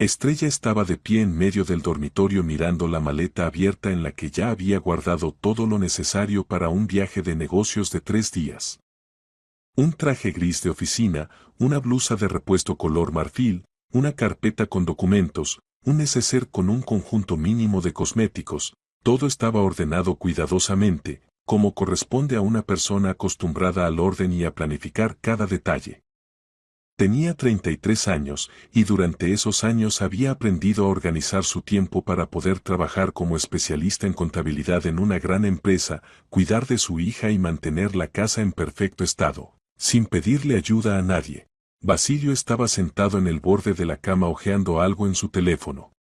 Estrella estaba de pie en medio del dormitorio mirando la maleta abierta en la que ya había guardado todo lo necesario para un viaje de negocios de 3 días. Un traje gris de oficina, una blusa de repuesto color marfil, una carpeta con documentos, un neceser con un conjunto mínimo de cosméticos, todo estaba ordenado cuidadosamente, como corresponde a una persona acostumbrada al orden y a planificar cada detalle. Tenía 33 años, y durante esos años había aprendido a organizar su tiempo para poder trabajar como especialista en contabilidad en una gran empresa, cuidar de su hija y mantener la casa en perfecto estado, sin pedirle ayuda a nadie. Basilio estaba sentado en el borde de la cama hojeando algo en su teléfono.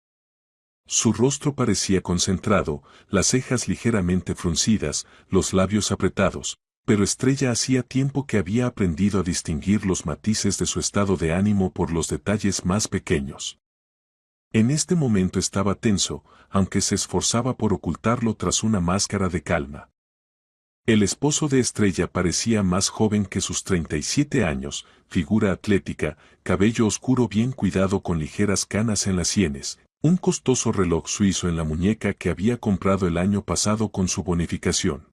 Su rostro parecía concentrado, las cejas ligeramente fruncidas, los labios apretados, pero Estrella hacía tiempo que había aprendido a distinguir los matices de su estado de ánimo por los detalles más pequeños. En este momento estaba tenso, aunque se esforzaba por ocultarlo tras una máscara de calma. El esposo de Estrella parecía más joven que sus 37 años, figura atlética, cabello oscuro bien cuidado con ligeras canas en las sienes, un costoso reloj suizo en la muñeca que había comprado el año pasado con su bonificación.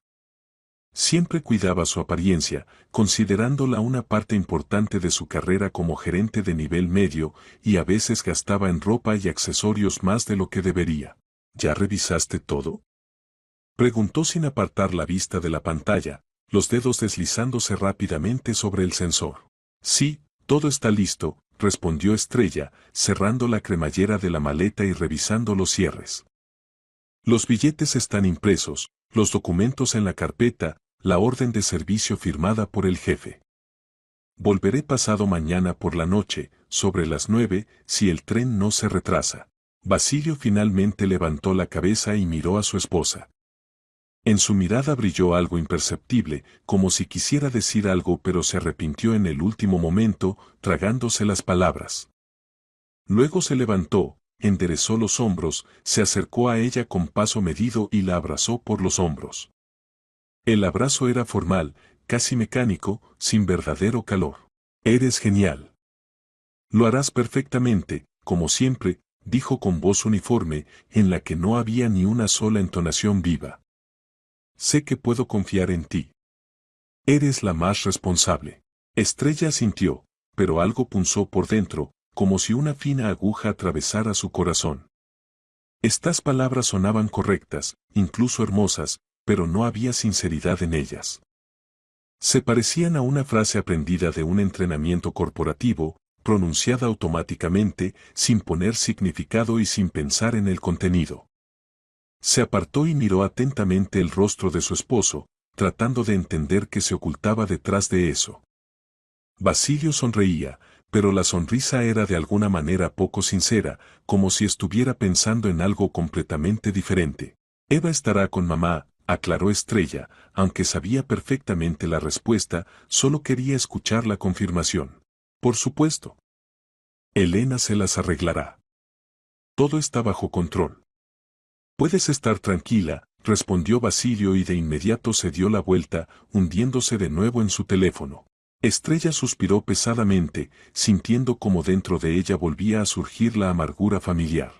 Siempre cuidaba su apariencia, considerándola una parte importante de su carrera como gerente de nivel medio, y a veces gastaba en ropa y accesorios más de lo que debería. ¿Ya revisaste todo?, preguntó sin apartar la vista de la pantalla, los dedos deslizándose rápidamente sobre el sensor. Sí, todo está listo, respondió Estrella, cerrando la cremallera de la maleta y revisando los cierres. Los billetes están impresos, los documentos en la carpeta, la orden de servicio firmada por el jefe. Volveré pasado mañana por la noche, sobre las 9, si el tren no se retrasa. Basilio finalmente levantó la cabeza y miró a su esposa. En su mirada brilló algo imperceptible, como si quisiera decir algo pero se arrepintió en el último momento, tragándose las palabras. Luego se levantó, enderezó los hombros, se acercó a ella con paso medido y la abrazó por los hombros. El abrazo era formal, casi mecánico, sin verdadero calor. Eres genial. Lo harás perfectamente, como siempre, dijo con voz uniforme, en la que no había ni una sola entonación viva. Sé que puedo confiar en ti. Eres la más responsable. Estrella asintió, pero algo punzó por dentro, como si una fina aguja atravesara su corazón. Estas palabras sonaban correctas, incluso hermosas, pero no había sinceridad en ellas. Se parecían a una frase aprendida de un entrenamiento corporativo, pronunciada automáticamente, sin poner significado y sin pensar en el contenido. Se apartó y miró atentamente el rostro de su esposo, tratando de entender qué se ocultaba detrás de eso. Basilio sonreía, pero la sonrisa era de alguna manera poco sincera, como si estuviera pensando en algo completamente diferente. Eva estará con mamá, aclaró Estrella, aunque sabía perfectamente la respuesta, solo quería escuchar la confirmación. Por supuesto. Elena se las arreglará. Todo está bajo control. Puedes estar tranquila, respondió Basilio y de inmediato se dio la vuelta, hundiéndose de nuevo en su teléfono. Estrella suspiró pesadamente, sintiendo como dentro de ella volvía a surgir la amargura familiar.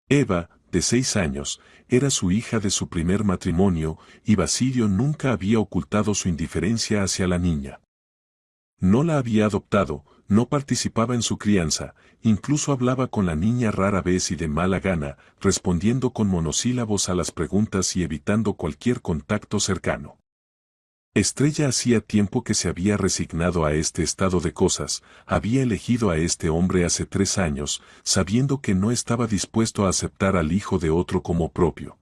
Eva, de 6 años, era su hija de su primer matrimonio, y Basilio nunca había ocultado su indiferencia hacia la niña. No la había adoptado, no participaba en su crianza, incluso hablaba con la niña rara vez y de mala gana, respondiendo con monosílabos a las preguntas y evitando cualquier contacto cercano. Estrella hacía tiempo que se había resignado a este estado de cosas, había elegido a este hombre hace 3 años, sabiendo que no estaba dispuesto a aceptar al hijo de otro como propio.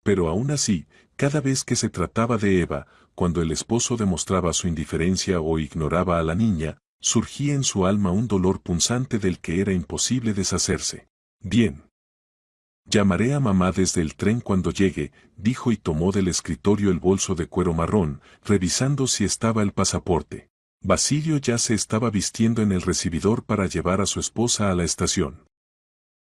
Pero aún así, cada vez que se trataba de Eva, cuando el esposo demostraba su indiferencia o ignoraba a la niña, surgía en su alma un dolor punzante del que era imposible deshacerse. Bien. Llamaré a mamá desde el tren cuando llegue, dijo y tomó del escritorio el bolso de cuero marrón, revisando si estaba el pasaporte. Basilio ya se estaba vistiendo en el recibidor para llevar a su esposa a la estación.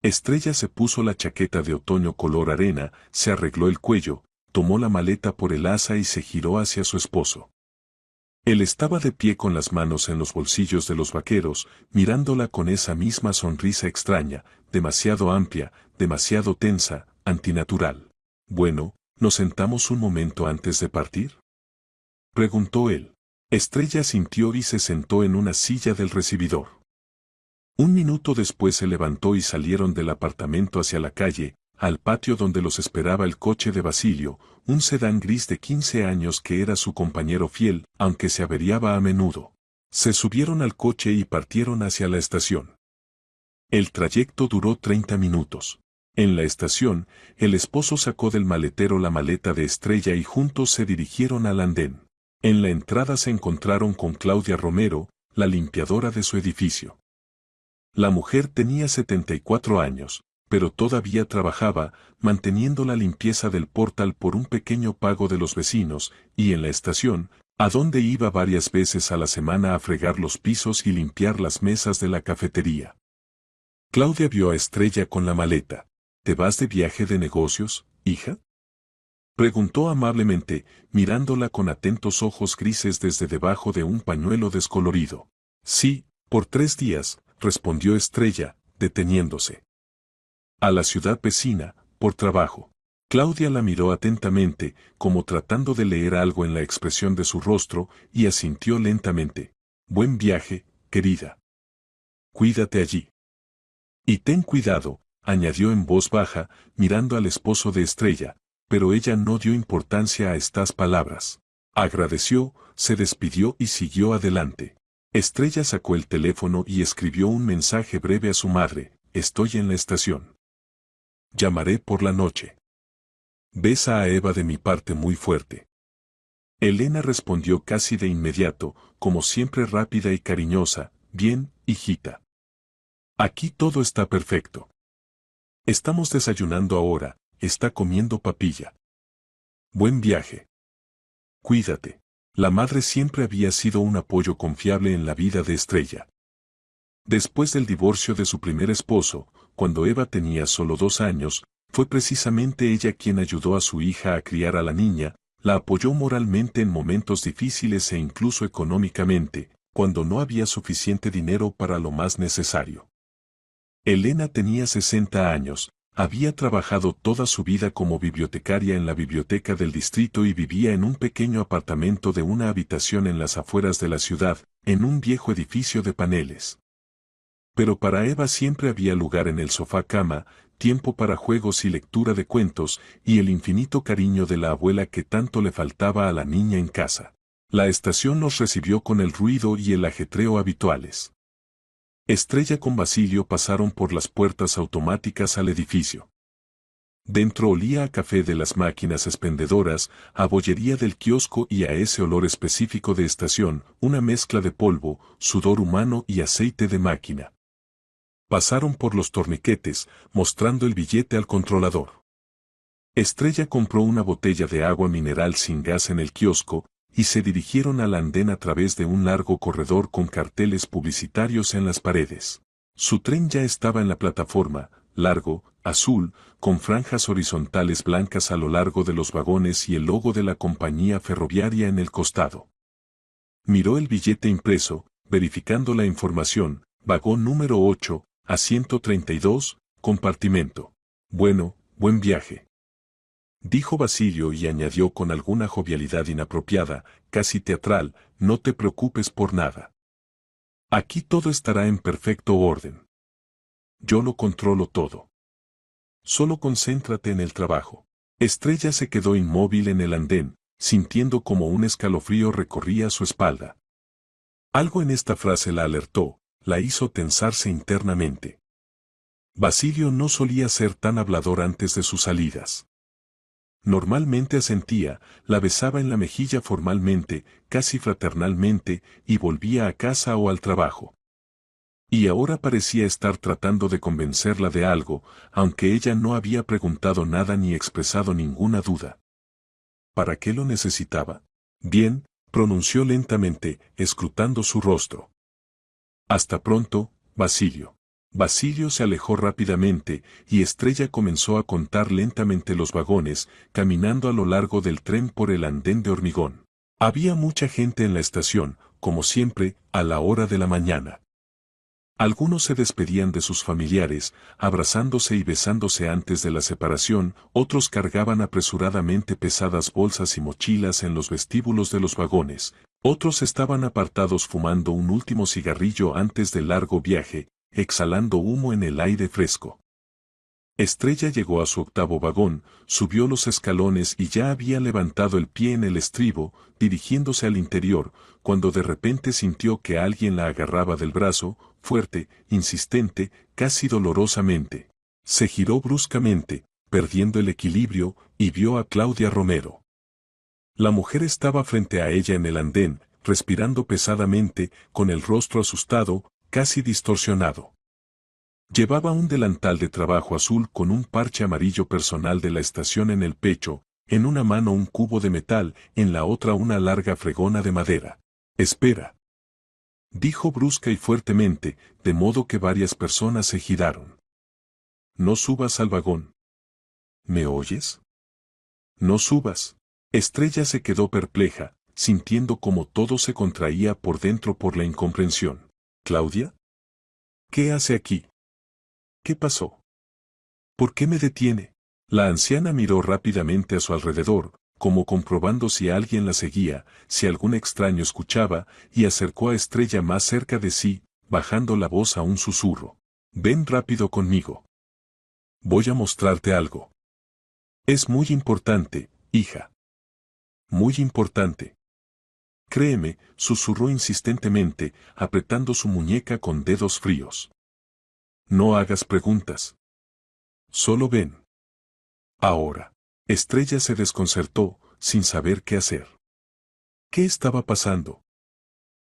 Estrella se puso la chaqueta de otoño color arena, se arregló el cuello, tomó la maleta por el asa y se giró hacia su esposo. Él estaba de pie con las manos en los bolsillos de los vaqueros, mirándola con esa misma sonrisa extraña, demasiado amplia, demasiado tensa, antinatural. Bueno, ¿nos sentamos un momento antes de partir?, preguntó él. Estrella sintió y se sentó en una silla del recibidor. Un minuto después se levantó y salieron del apartamento hacia la calle, al patio donde los esperaba el coche de Basilio, un sedán gris de 15 años que era su compañero fiel, aunque se averiaba a menudo. Se subieron al coche y partieron hacia la estación. El trayecto duró 30 minutos. En la estación, el esposo sacó del maletero la maleta de Estrella y juntos se dirigieron al andén. En la entrada se encontraron con Claudia Romero, la limpiadora de su edificio. La mujer tenía 74 años, pero todavía trabajaba, manteniendo la limpieza del portal por un pequeño pago de los vecinos, y en la estación, a donde iba varias veces a la semana a fregar los pisos y limpiar las mesas de la cafetería. Claudia vio a Estrella con la maleta. ¿Te vas de viaje de negocios, hija?, preguntó amablemente, mirándola con atentos ojos grises desde debajo de un pañuelo descolorido. Sí, por 3 días, respondió Estrella, deteniéndose. A la ciudad vecina, por trabajo. Claudia la miró atentamente, como tratando de leer algo en la expresión de su rostro, y asintió lentamente. Buen viaje, querida. Cuídate allí. Y ten cuidado, añadió en voz baja, mirando al esposo de Estrella, pero ella no dio importancia a estas palabras. Agradeció, se despidió y siguió adelante. Estrella sacó el teléfono y escribió un mensaje breve a su madre. Estoy en la estación. Llamaré por la noche. Besa a Eva de mi parte muy fuerte. Elena respondió casi de inmediato, como siempre rápida y cariñosa. Bien, hijita. Aquí todo está perfecto. Estamos desayunando ahora, está comiendo papilla. Buen viaje. Cuídate. La madre siempre había sido un apoyo confiable en la vida de Estrella. Después del divorcio de su primer esposo, cuando Eva tenía solo 2 años, fue precisamente ella quien ayudó a su hija a criar a la niña, la apoyó moralmente en momentos difíciles e incluso económicamente, cuando no había suficiente dinero para lo más necesario. Elena tenía 60 años, había trabajado toda su vida como bibliotecaria en la biblioteca del distrito y vivía en un pequeño apartamento de una habitación en las afueras de la ciudad, en un viejo edificio de paneles. Pero para Eva siempre había lugar en el sofá-cama, tiempo para juegos y lectura de cuentos, y el infinito cariño de la abuela que tanto le faltaba a la niña en casa. La estación los recibió con el ruido y el ajetreo habituales. Estrella con Basilio pasaron por las puertas automáticas al edificio. Dentro olía a café de las máquinas expendedoras, a bollería del kiosco y a ese olor específico de estación, una mezcla de polvo, sudor humano y aceite de máquina. Pasaron por los torniquetes, mostrando el billete al controlador. Estrella compró una botella de agua mineral sin gas en el kiosco, y se dirigieron al andén a través de un largo corredor con carteles publicitarios en las paredes. Su tren ya estaba en la plataforma, largo, azul, con franjas horizontales blancas a lo largo de los vagones y el logo de la compañía ferroviaria en el costado. Miró el billete impreso, verificando la información, vagón número 8, asiento 32, compartimento. Bueno, buen viaje. Dijo Basilio y añadió con alguna jovialidad inapropiada, casi teatral, no te preocupes por nada. Aquí todo estará en perfecto orden. Yo lo controlo todo. Solo concéntrate en el trabajo. Estrella se quedó inmóvil en el andén, sintiendo como un escalofrío recorría su espalda. Algo en esta frase la alertó, la hizo tensarse internamente. Basilio no solía ser tan hablador antes de sus salidas. Normalmente asentía, la besaba en la mejilla formalmente, casi fraternalmente, y volvía a casa o al trabajo. Y ahora parecía estar tratando de convencerla de algo, aunque ella no había preguntado nada ni expresado ninguna duda. ¿Para qué lo necesitaba? Bien, pronunció lentamente, escrutando su rostro. Hasta pronto, Basilio. Basilio se alejó rápidamente, y Estrella comenzó a contar lentamente los vagones, caminando a lo largo del tren por el andén de hormigón. Había mucha gente en la estación, como siempre, a la hora de la mañana. Algunos se despedían de sus familiares, abrazándose y besándose antes de la separación, otros cargaban apresuradamente pesadas bolsas y mochilas en los vestíbulos de los vagones, otros estaban apartados fumando un último cigarrillo antes del largo viaje, exhalando humo en el aire fresco. Estrella llegó a su octavo vagón, subió los escalones y ya había levantado el pie en el estribo, dirigiéndose al interior, cuando de repente sintió que alguien la agarraba del brazo, fuerte, insistente, casi dolorosamente. Se giró bruscamente, perdiendo el equilibrio, y vio a Claudia Romero. La mujer estaba frente a ella en el andén, respirando pesadamente, con el rostro asustado, casi distorsionado. Llevaba un delantal de trabajo azul con un parche amarillo personal de la estación en el pecho, en una mano un cubo de metal, en la otra una larga fregona de madera. «Espera», dijo brusca y fuertemente, de modo que varias personas se giraron. «No subas al vagón». «¿Me oyes?». «No subas». Estrella se quedó perpleja, sintiendo como todo se contraía por dentro por la incomprensión. «¿Claudia? ¿Qué hace aquí? ¿Qué pasó? ¿Por qué me detiene?». La anciana miró rápidamente a su alrededor, como comprobando si alguien la seguía, si algún extraño escuchaba, y acercó a Estrella más cerca de sí, bajando la voz a un susurro. «Ven rápido conmigo. Voy a mostrarte algo. Es muy importante, hija. Muy importante». «Créeme», susurró insistentemente, apretando su muñeca con dedos fríos. «No hagas preguntas. Solo ven». Ahora. Estrella se desconcertó, sin saber qué hacer. ¿Qué estaba pasando?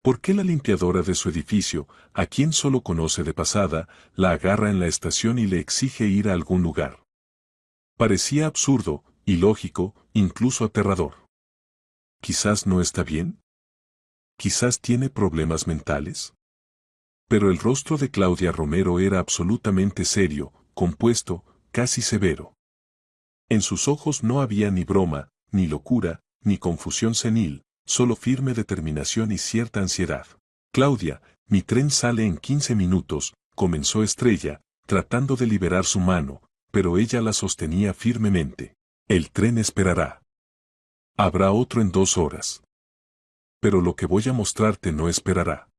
¿Por qué la limpiadora de su edificio, a quien solo conoce de pasada, la agarra en la estación y le exige ir a algún lugar? Parecía absurdo, ilógico, incluso aterrador. ¿Quizás no está bien? ¿Quizás tiene problemas mentales? Pero el rostro de Claudia Romero era absolutamente serio, compuesto, casi severo. En sus ojos no había ni broma, ni locura, ni confusión senil, solo firme determinación y cierta ansiedad. «Claudia, mi tren sale en 15 minutos», comenzó Estrella, tratando de liberar su mano, pero ella la sostenía firmemente. «El tren esperará. Habrá otro en 2 horas. Pero lo que voy a mostrarte no esperará.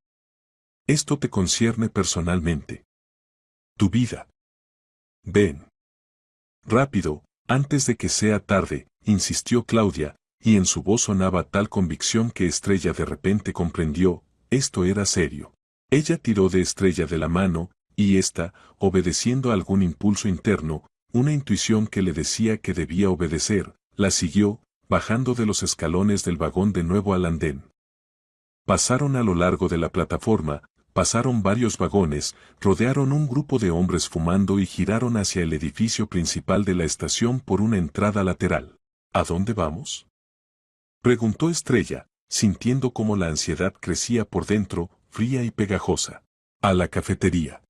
Esto te concierne personalmente. Tu vida. Ven. Rápido, antes de que sea tarde», insistió Claudia, y en su voz sonaba tal convicción que Estrella de repente comprendió, esto era serio. Ella tiró de Estrella de la mano, y ésta, obedeciendo a algún impulso interno, una intuición que le decía que debía obedecer, la siguió, bajando de los escalones del vagón de nuevo al andén. Pasaron a lo largo de la plataforma, pasaron varios vagones, rodearon un grupo de hombres fumando y giraron hacia el edificio principal de la estación por una entrada lateral. «¿A dónde vamos?», preguntó Estrella, sintiendo cómo la ansiedad crecía por dentro, fría y pegajosa. «A la cafetería».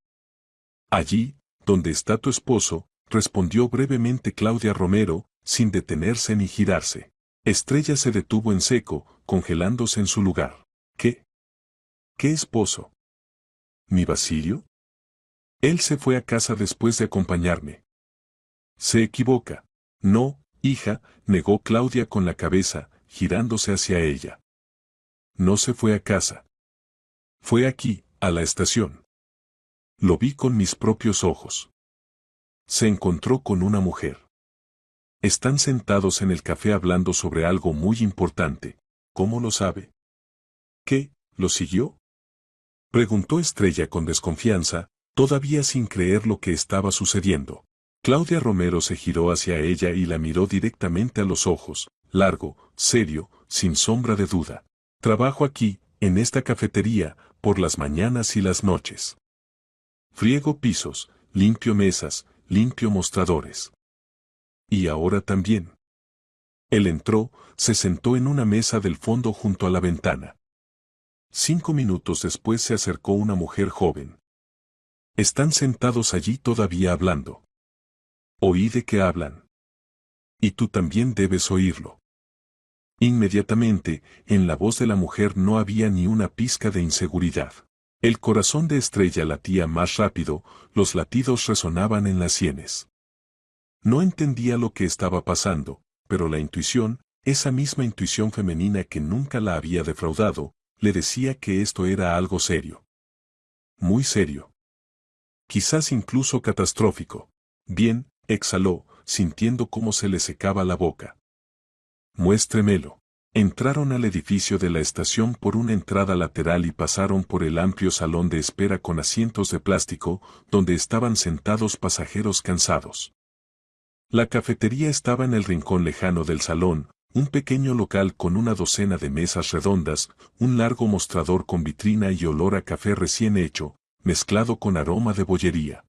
«Allí, donde está tu esposo», respondió brevemente Claudia Romero, sin detenerse ni girarse. Estrella se detuvo en seco, congelándose en su lugar. «¿Qué? ¿Qué esposo? ¿Mi Basilio? Él se fue a casa después de acompañarme». «Se equivoca». «No, hija», negó Claudia con la cabeza, girándose hacia ella. «No se fue a casa. Fue aquí, a la estación. Lo vi con mis propios ojos. Se encontró con una mujer. Están sentados en el café hablando sobre algo muy importante». «¿Cómo lo sabe?». «¿Qué, lo siguió?», preguntó Estrella con desconfianza, todavía sin creer lo que estaba sucediendo. Claudia Romero se giró hacia ella y la miró directamente a los ojos, largo, serio, sin sombra de duda. «Trabajo aquí, en esta cafetería, por las mañanas y las noches. Friego pisos, limpio mesas, limpio mostradores. Y ahora también». Él entró, se sentó en una mesa del fondo junto a la ventana. 5 minutos después se acercó una mujer joven. «Están sentados allí todavía hablando. Oí de qué hablan. Y tú también debes oírlo». Inmediatamente, en la voz de la mujer no había ni una pizca de inseguridad. El corazón de Estrella latía más rápido, los latidos resonaban en las sienes. No entendía lo que estaba pasando, pero la intuición, esa misma intuición femenina que nunca la había defraudado, le decía que esto era algo serio. Muy serio. Quizás incluso catastrófico. Bien, exhaló, sintiendo cómo se le secaba la boca. Muéstremelo. Entraron al edificio de la estación por una entrada lateral y pasaron por el amplio salón de espera con asientos de plástico, donde estaban sentados pasajeros cansados. La cafetería estaba en el rincón lejano del salón, un pequeño local con una docena de mesas redondas, un largo mostrador con vitrina y olor a café recién hecho, mezclado con aroma de bollería.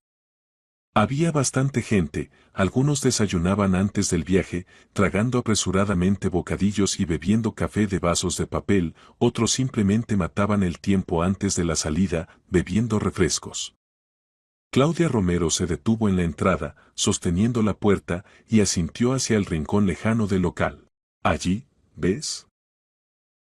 Había bastante gente, algunos desayunaban antes del viaje, tragando apresuradamente bocadillos y bebiendo café de vasos de papel, otros simplemente mataban el tiempo antes de la salida, bebiendo refrescos. Claudia Romero se detuvo en la entrada, sosteniendo la puerta, y asintió hacia el rincón lejano del local. Allí, ¿ves?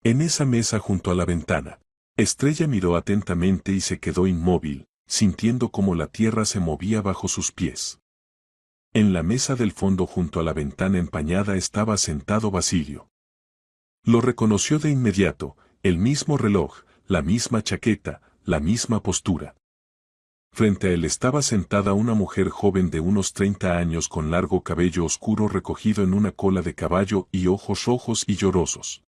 En esa mesa junto a la ventana. Estrella miró atentamente y se quedó inmóvil, sintiendo cómo la tierra se movía bajo sus pies. En la mesa del fondo junto a la ventana empañada estaba sentado Basilio. Lo reconoció de inmediato, el mismo reloj, la misma chaqueta, la misma postura. Frente a él estaba sentada una mujer joven de unos 30 años con largo cabello oscuro recogido en una cola de caballo y ojos rojos y llorosos.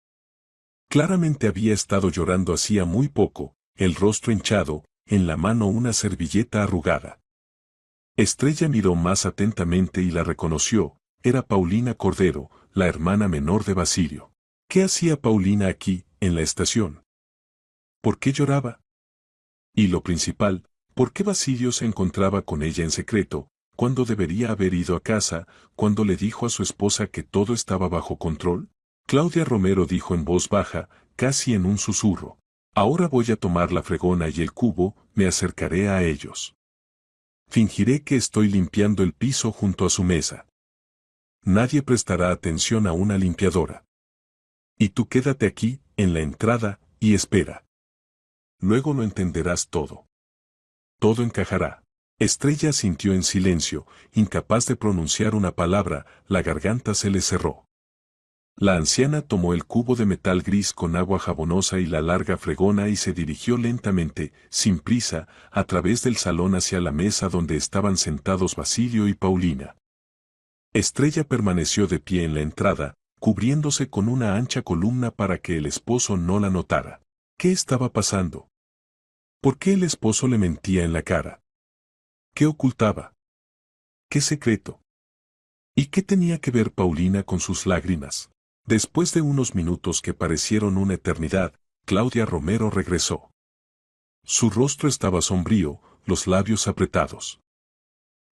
Claramente había estado llorando hacía muy poco, el rostro hinchado, en la mano una servilleta arrugada. Estrella miró más atentamente y la reconoció, era Paulina Cordero, la hermana menor de Basilio. ¿Qué hacía Paulina aquí, en la estación? ¿Por qué lloraba? Y lo principal, ¿por qué Basilio se encontraba con ella en secreto, cuando debería haber ido a casa, cuando le dijo a su esposa que todo estaba bajo control? Claudia Romero dijo en voz baja, casi en un susurro. Ahora voy a tomar la fregona y el cubo, me acercaré a ellos. Fingiré que estoy limpiando el piso junto a su mesa. Nadie prestará atención a una limpiadora. Y tú quédate aquí, en la entrada, y espera. Luego lo entenderás todo. Todo encajará. Estrella sintió en silencio, incapaz de pronunciar una palabra, la garganta se le cerró. La anciana tomó el cubo de metal gris con agua jabonosa y la larga fregona y se dirigió lentamente, sin prisa, a través del salón hacia la mesa donde estaban sentados Basilio y Paulina. Estrella permaneció de pie en la entrada, cubriéndose con una ancha columna para que el esposo no la notara. ¿Qué estaba pasando? ¿Por qué el esposo le mentía en la cara? ¿Qué ocultaba? ¿Qué secreto? ¿Y qué tenía que ver Paulina con sus lágrimas? Después de unos minutos que parecieron una eternidad, Claudia Romero regresó. Su rostro estaba sombrío, los labios apretados.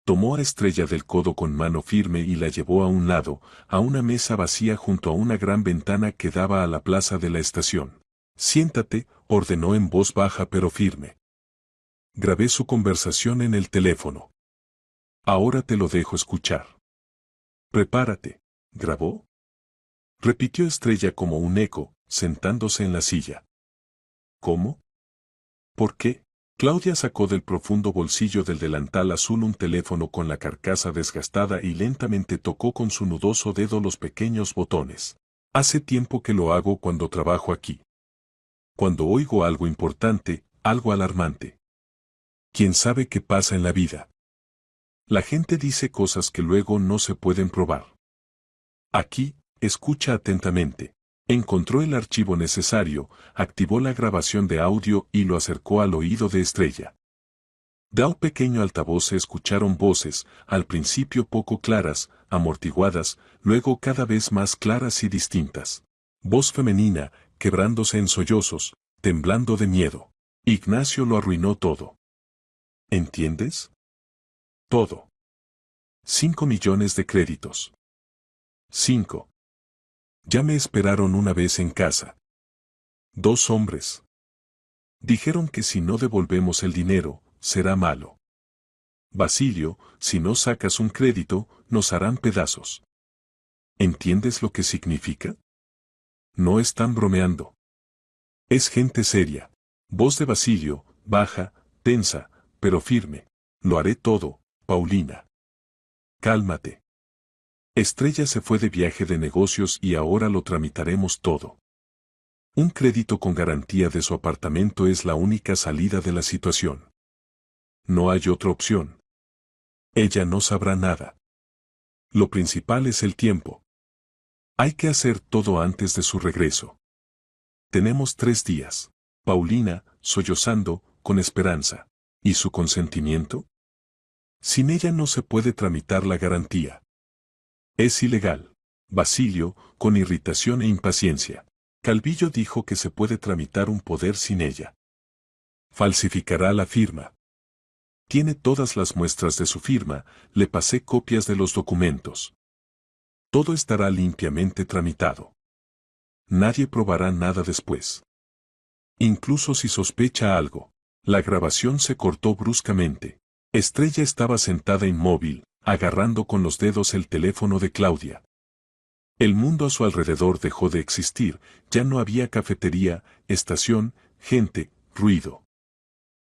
Tomó a Estrella del codo con mano firme y la llevó a un lado, a una mesa vacía junto a una gran ventana que daba a la plaza de la estación. Siéntate, ordenó en voz baja pero firme. Grabé su conversación en el teléfono. Ahora te lo dejo escuchar. Prepárate. ¿Grabó? Repitió Estrella como un eco, sentándose en la silla. ¿Cómo? ¿Por qué? Claudia sacó del profundo bolsillo del delantal azul un teléfono con la carcasa desgastada y lentamente tocó con su nudoso dedo los pequeños botones. Hace tiempo que lo hago cuando trabajo aquí. Cuando oigo algo importante, algo alarmante. ¿Quién sabe qué pasa en la vida? La gente dice cosas que luego no se pueden probar. Aquí, escucha atentamente. Encontró el archivo necesario, activó la grabación de audio y lo acercó al oído de Estrella. De un pequeño altavoz se escucharon voces, al principio poco claras, amortiguadas, luego cada vez más claras y distintas. Voz femenina, quebrándose en sollozos, temblando de miedo. Ignacio lo arruinó todo. ¿Entiendes? Todo. 5 millones de créditos. 5. Ya me esperaron una vez en casa. 2 hombres. Dijeron que si no devolvemos el dinero, será malo. Basilio, si no sacas un crédito, nos harán pedazos. ¿Entiendes lo que significa? No están bromeando. Es gente seria. Voz de Basilio, baja, tensa, pero firme. Lo haré todo, Paulina. Cálmate. Estrella se fue de viaje de negocios y ahora lo tramitaremos todo. Un crédito con garantía de su apartamento es la única salida de la situación. No hay otra opción. Ella no sabrá nada. Lo principal es el tiempo. Hay que hacer todo antes de su regreso. Tenemos 3 días. Paulina, sollozando, con esperanza. ¿Y su consentimiento? Sin ella no se puede tramitar la garantía. Es ilegal. Basilio, con irritación e impaciencia. Calvillo dijo que se puede tramitar un poder sin ella. Falsificará la firma. Tiene todas las muestras de su firma, le pasé copias de los documentos. Todo estará limpiamente tramitado. Nadie probará nada después. Incluso si sospecha algo. La grabación se cortó bruscamente. Estrella estaba sentada inmóvil, agarrando con los dedos el teléfono de Claudia. El mundo a su alrededor dejó de existir, ya no había cafetería, estación, gente, ruido.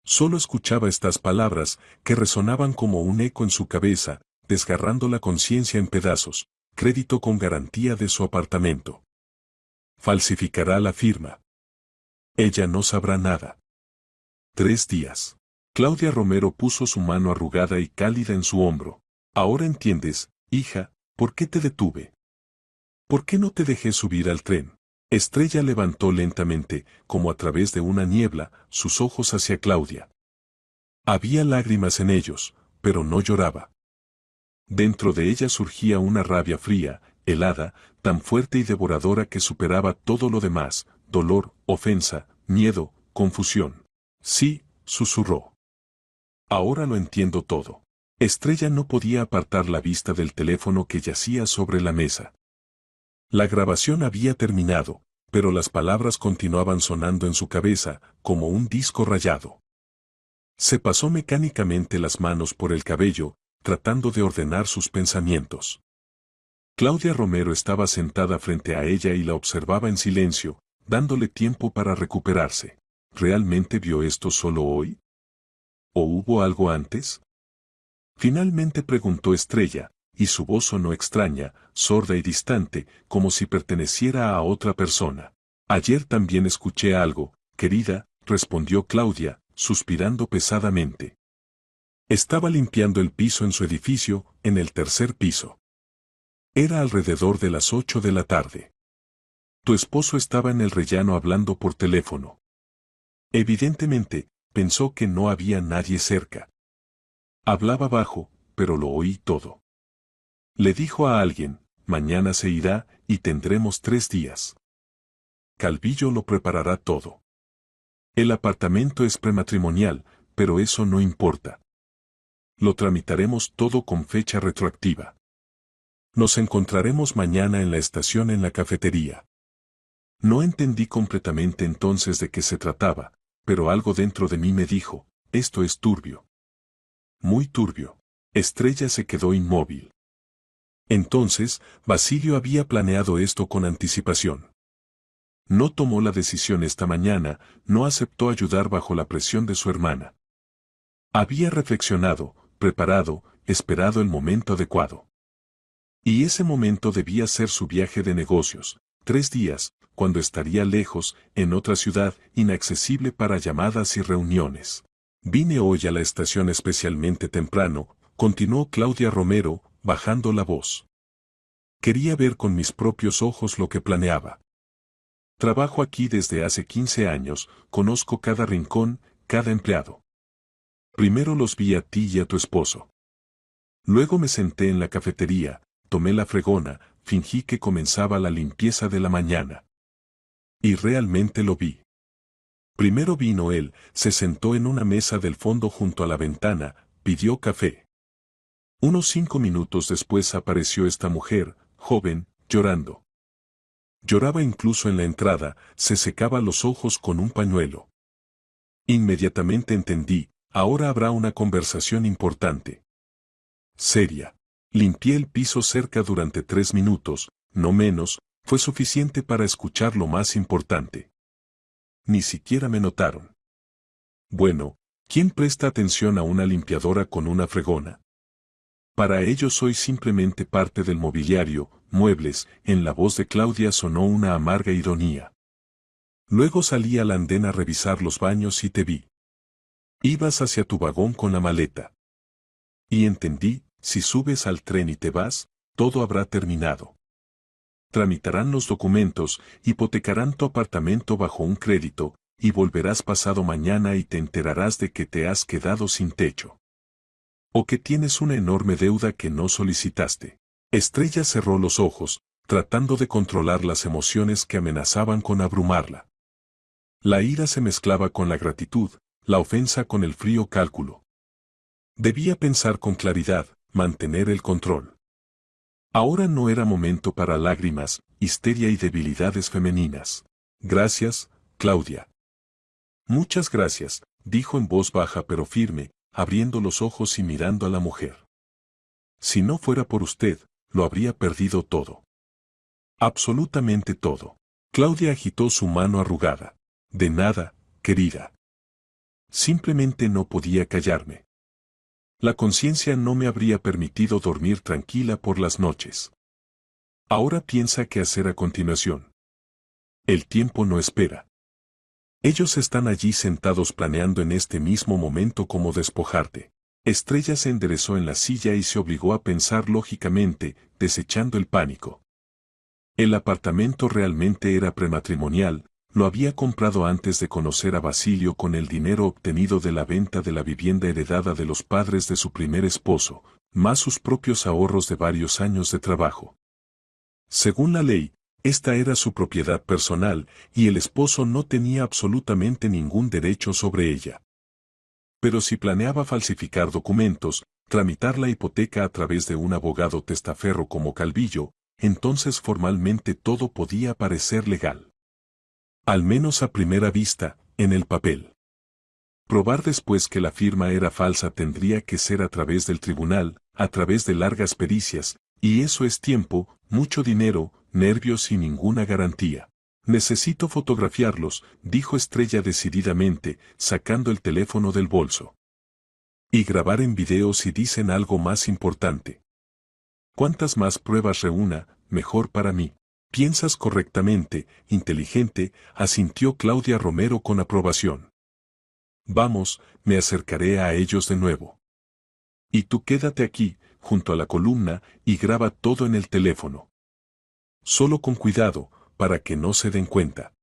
Solo escuchaba estas palabras, que resonaban como un eco en su cabeza, desgarrando la conciencia en pedazos. Crédito con garantía de su apartamento. Falsificará la firma. Ella no sabrá nada. 3 días. Claudia Romero puso su mano arrugada y cálida en su hombro. Ahora entiendes, hija, ¿por qué te detuve? ¿Por qué no te dejé subir al tren? Estrella levantó lentamente, como a través de una niebla, sus ojos hacia Claudia. Había lágrimas en ellos, pero no lloraba. Dentro de ella surgía una rabia fría, helada, tan fuerte y devoradora que superaba todo lo demás, dolor, ofensa, miedo, confusión. Sí, susurró. Ahora lo entiendo todo. Estrella no podía apartar la vista del teléfono que yacía sobre la mesa. La grabación había terminado, pero las palabras continuaban sonando en su cabeza, como un disco rayado. Se pasó mecánicamente las manos por el cabello, tratando de ordenar sus pensamientos. Claudia Romero estaba sentada frente a ella y la observaba en silencio, dándole tiempo para recuperarse. ¿Realmente vio esto solo hoy? ¿O hubo algo antes? Finalmente preguntó Estrella, y su voz sonó extraña, sorda y distante, como si perteneciera a otra persona. Ayer también escuché algo, querida, respondió Claudia, suspirando pesadamente. Estaba limpiando el piso en su edificio, en el 3er piso. Era alrededor de las 8 de la tarde. Tu esposo estaba en el rellano hablando por teléfono. Evidentemente, pensó que no había nadie cerca. Hablaba bajo, pero lo oí todo. Le dijo a alguien, mañana se irá, y tendremos 3 días. Calvillo lo preparará todo. El apartamento es prematrimonial, pero eso no importa. Lo tramitaremos todo con fecha retroactiva. Nos encontraremos mañana en la estación en la cafetería. No entendí completamente entonces de qué se trataba, pero algo dentro de mí me dijo, esto es turbio. Muy turbio. Estrella se quedó inmóvil. Entonces, Basilio había planeado esto con anticipación. No tomó la decisión esta mañana, no aceptó ayudar bajo la presión de su hermana. Había reflexionado, preparado, esperado el momento adecuado. Y ese momento debía ser su viaje de negocios, 3 días, cuando estaría lejos, en otra ciudad, inaccesible para llamadas y reuniones. Vine hoy a la estación especialmente temprano, continuó Claudia Romero, bajando la voz. Quería ver con mis propios ojos lo que planeaba. Trabajo aquí desde hace 15 años, conozco cada rincón, cada empleado. Primero los vi a ti y a tu esposo. Luego me senté en la cafetería, tomé la fregona, fingí que comenzaba la limpieza de la mañana. Y realmente lo vi. Primero vino él, se sentó en una mesa del fondo junto a la ventana, pidió café. Unos 5 minutos después apareció esta mujer, joven, llorando. Lloraba incluso en la entrada, se secaba los ojos con un pañuelo. Inmediatamente entendí, ahora habrá una conversación importante. Seria. Limpié el piso cerca durante 3 minutos, no menos, Fue suficiente para escuchar lo más importante. Ni siquiera me notaron. Bueno, ¿quién presta atención a una limpiadora con una fregona? Para ellos soy simplemente parte del mobiliario, muebles. En la voz de Claudia sonó una amarga ironía. Luego salí al andén a revisar los baños y te vi. Ibas hacia tu vagón con la maleta. Y entendí, si subes al tren y te vas, todo habrá terminado. Tramitarán los documentos, hipotecarán tu apartamento bajo un crédito, y volverás pasado mañana y te enterarás de que te has quedado sin techo. O que tienes una enorme deuda que no solicitaste. Estrella cerró los ojos, tratando de controlar las emociones que amenazaban con abrumarla. La ira se mezclaba con la gratitud, la ofensa con el frío cálculo. Debía pensar con claridad, mantener el control. Ahora no era momento para lágrimas, histeria y debilidades femeninas. Gracias, Claudia. Muchas gracias, dijo en voz baja pero firme, abriendo los ojos y mirando a la mujer. Si no fuera por usted, lo habría perdido todo. Absolutamente todo. Claudia agitó su mano arrugada. De nada, querida. Simplemente no podía callarme. La conciencia no me habría permitido dormir tranquila por las noches. Ahora piensa qué hacer a continuación. El tiempo no espera. Ellos están allí sentados planeando en este mismo momento cómo despojarte. Estrella se enderezó en la silla y se obligó a pensar lógicamente, desechando el pánico. El apartamento realmente era prematrimonial, lo había comprado antes de conocer a Basilio con el dinero obtenido de la venta de la vivienda heredada de los padres de su primer esposo, más sus propios ahorros de varios años de trabajo. Según la ley, esta era su propiedad personal, y el esposo no tenía absolutamente ningún derecho sobre ella. Pero si planeaba falsificar documentos, tramitar la hipoteca a través de un abogado testaferro como Calvillo, entonces formalmente todo podía parecer legal. Al menos a primera vista, en el papel. Probar después que la firma era falsa tendría que ser a través del tribunal, a través de largas pericias, y eso es tiempo, mucho dinero, nervios y ninguna garantía. Necesito fotografiarlos, dijo Estrella decididamente, sacando el teléfono del bolso. Y grabar en video si dicen algo más importante. Cuantas más pruebas reúna, mejor para mí. Piensas correctamente, inteligente, asintió Claudia Romero con aprobación. Vamos, me acercaré a ellos de nuevo. Y tú quédate aquí, junto a la columna, y graba todo en el teléfono. Solo con cuidado, para que no se den cuenta.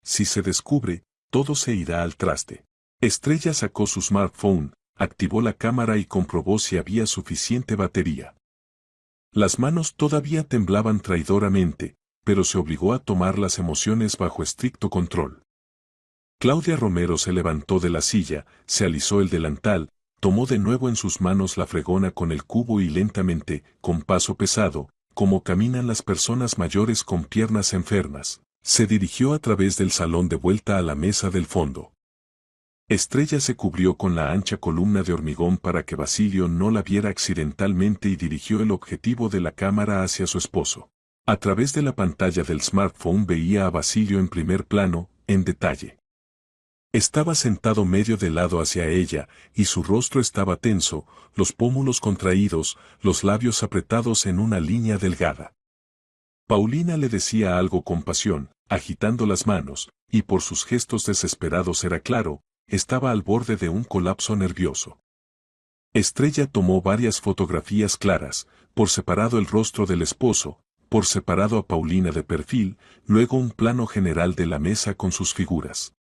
Si se descubre, todo se irá al traste. Estrella sacó su smartphone, activó la cámara y comprobó si había suficiente batería. Las manos todavía temblaban traidoramente, pero se obligó a tomar las emociones bajo estricto control. Claudia Romero se levantó de la silla, se alisó el delantal, tomó de nuevo en sus manos la fregona con el cubo y lentamente, con paso pesado, como caminan las personas mayores con piernas enfermas, se dirigió a través del salón de vuelta a la mesa del fondo. Estrella se cubrió con la ancha columna de hormigón para que Basilio no la viera accidentalmente y dirigió el objetivo de la cámara hacia su esposo. A través de la pantalla del smartphone veía a Basilio en primer plano, en detalle. Estaba sentado medio de lado hacia ella, y su rostro estaba tenso, los pómulos contraídos, los labios apretados en una línea delgada. Paulina le decía algo con pasión, agitando las manos, y por sus gestos desesperados era claro, estaba al borde de un colapso nervioso. Estrella tomó varias fotografías claras, por separado el rostro del esposo, por separado a Paulina de perfil, luego un plano general de la mesa con sus figuras.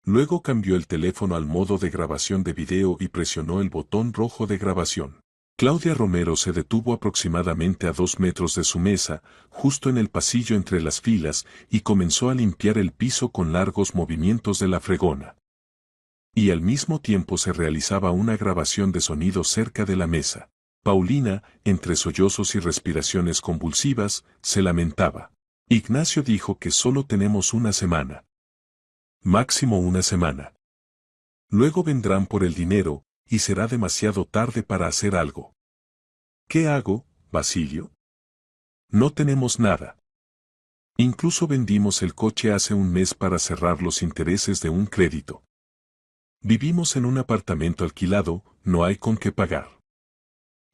Luego cambió el teléfono al modo de grabación de video y presionó el botón rojo de grabación. Claudia Romero se detuvo aproximadamente a 2 metros de su mesa, justo en el pasillo entre las filas, y comenzó a limpiar el piso con largos movimientos de la fregona. Y al mismo tiempo se realizaba una grabación de sonido cerca de la mesa. Paulina, entre sollozos y respiraciones convulsivas, se lamentaba. Ignacio dijo que solo tenemos una semana. Máximo una semana. Luego vendrán por el dinero, y será demasiado tarde para hacer algo. ¿Qué hago, Basilio? No tenemos nada. Incluso vendimos el coche hace un mes para cerrar los intereses de un crédito. Vivimos en un apartamento alquilado, no hay con qué pagar.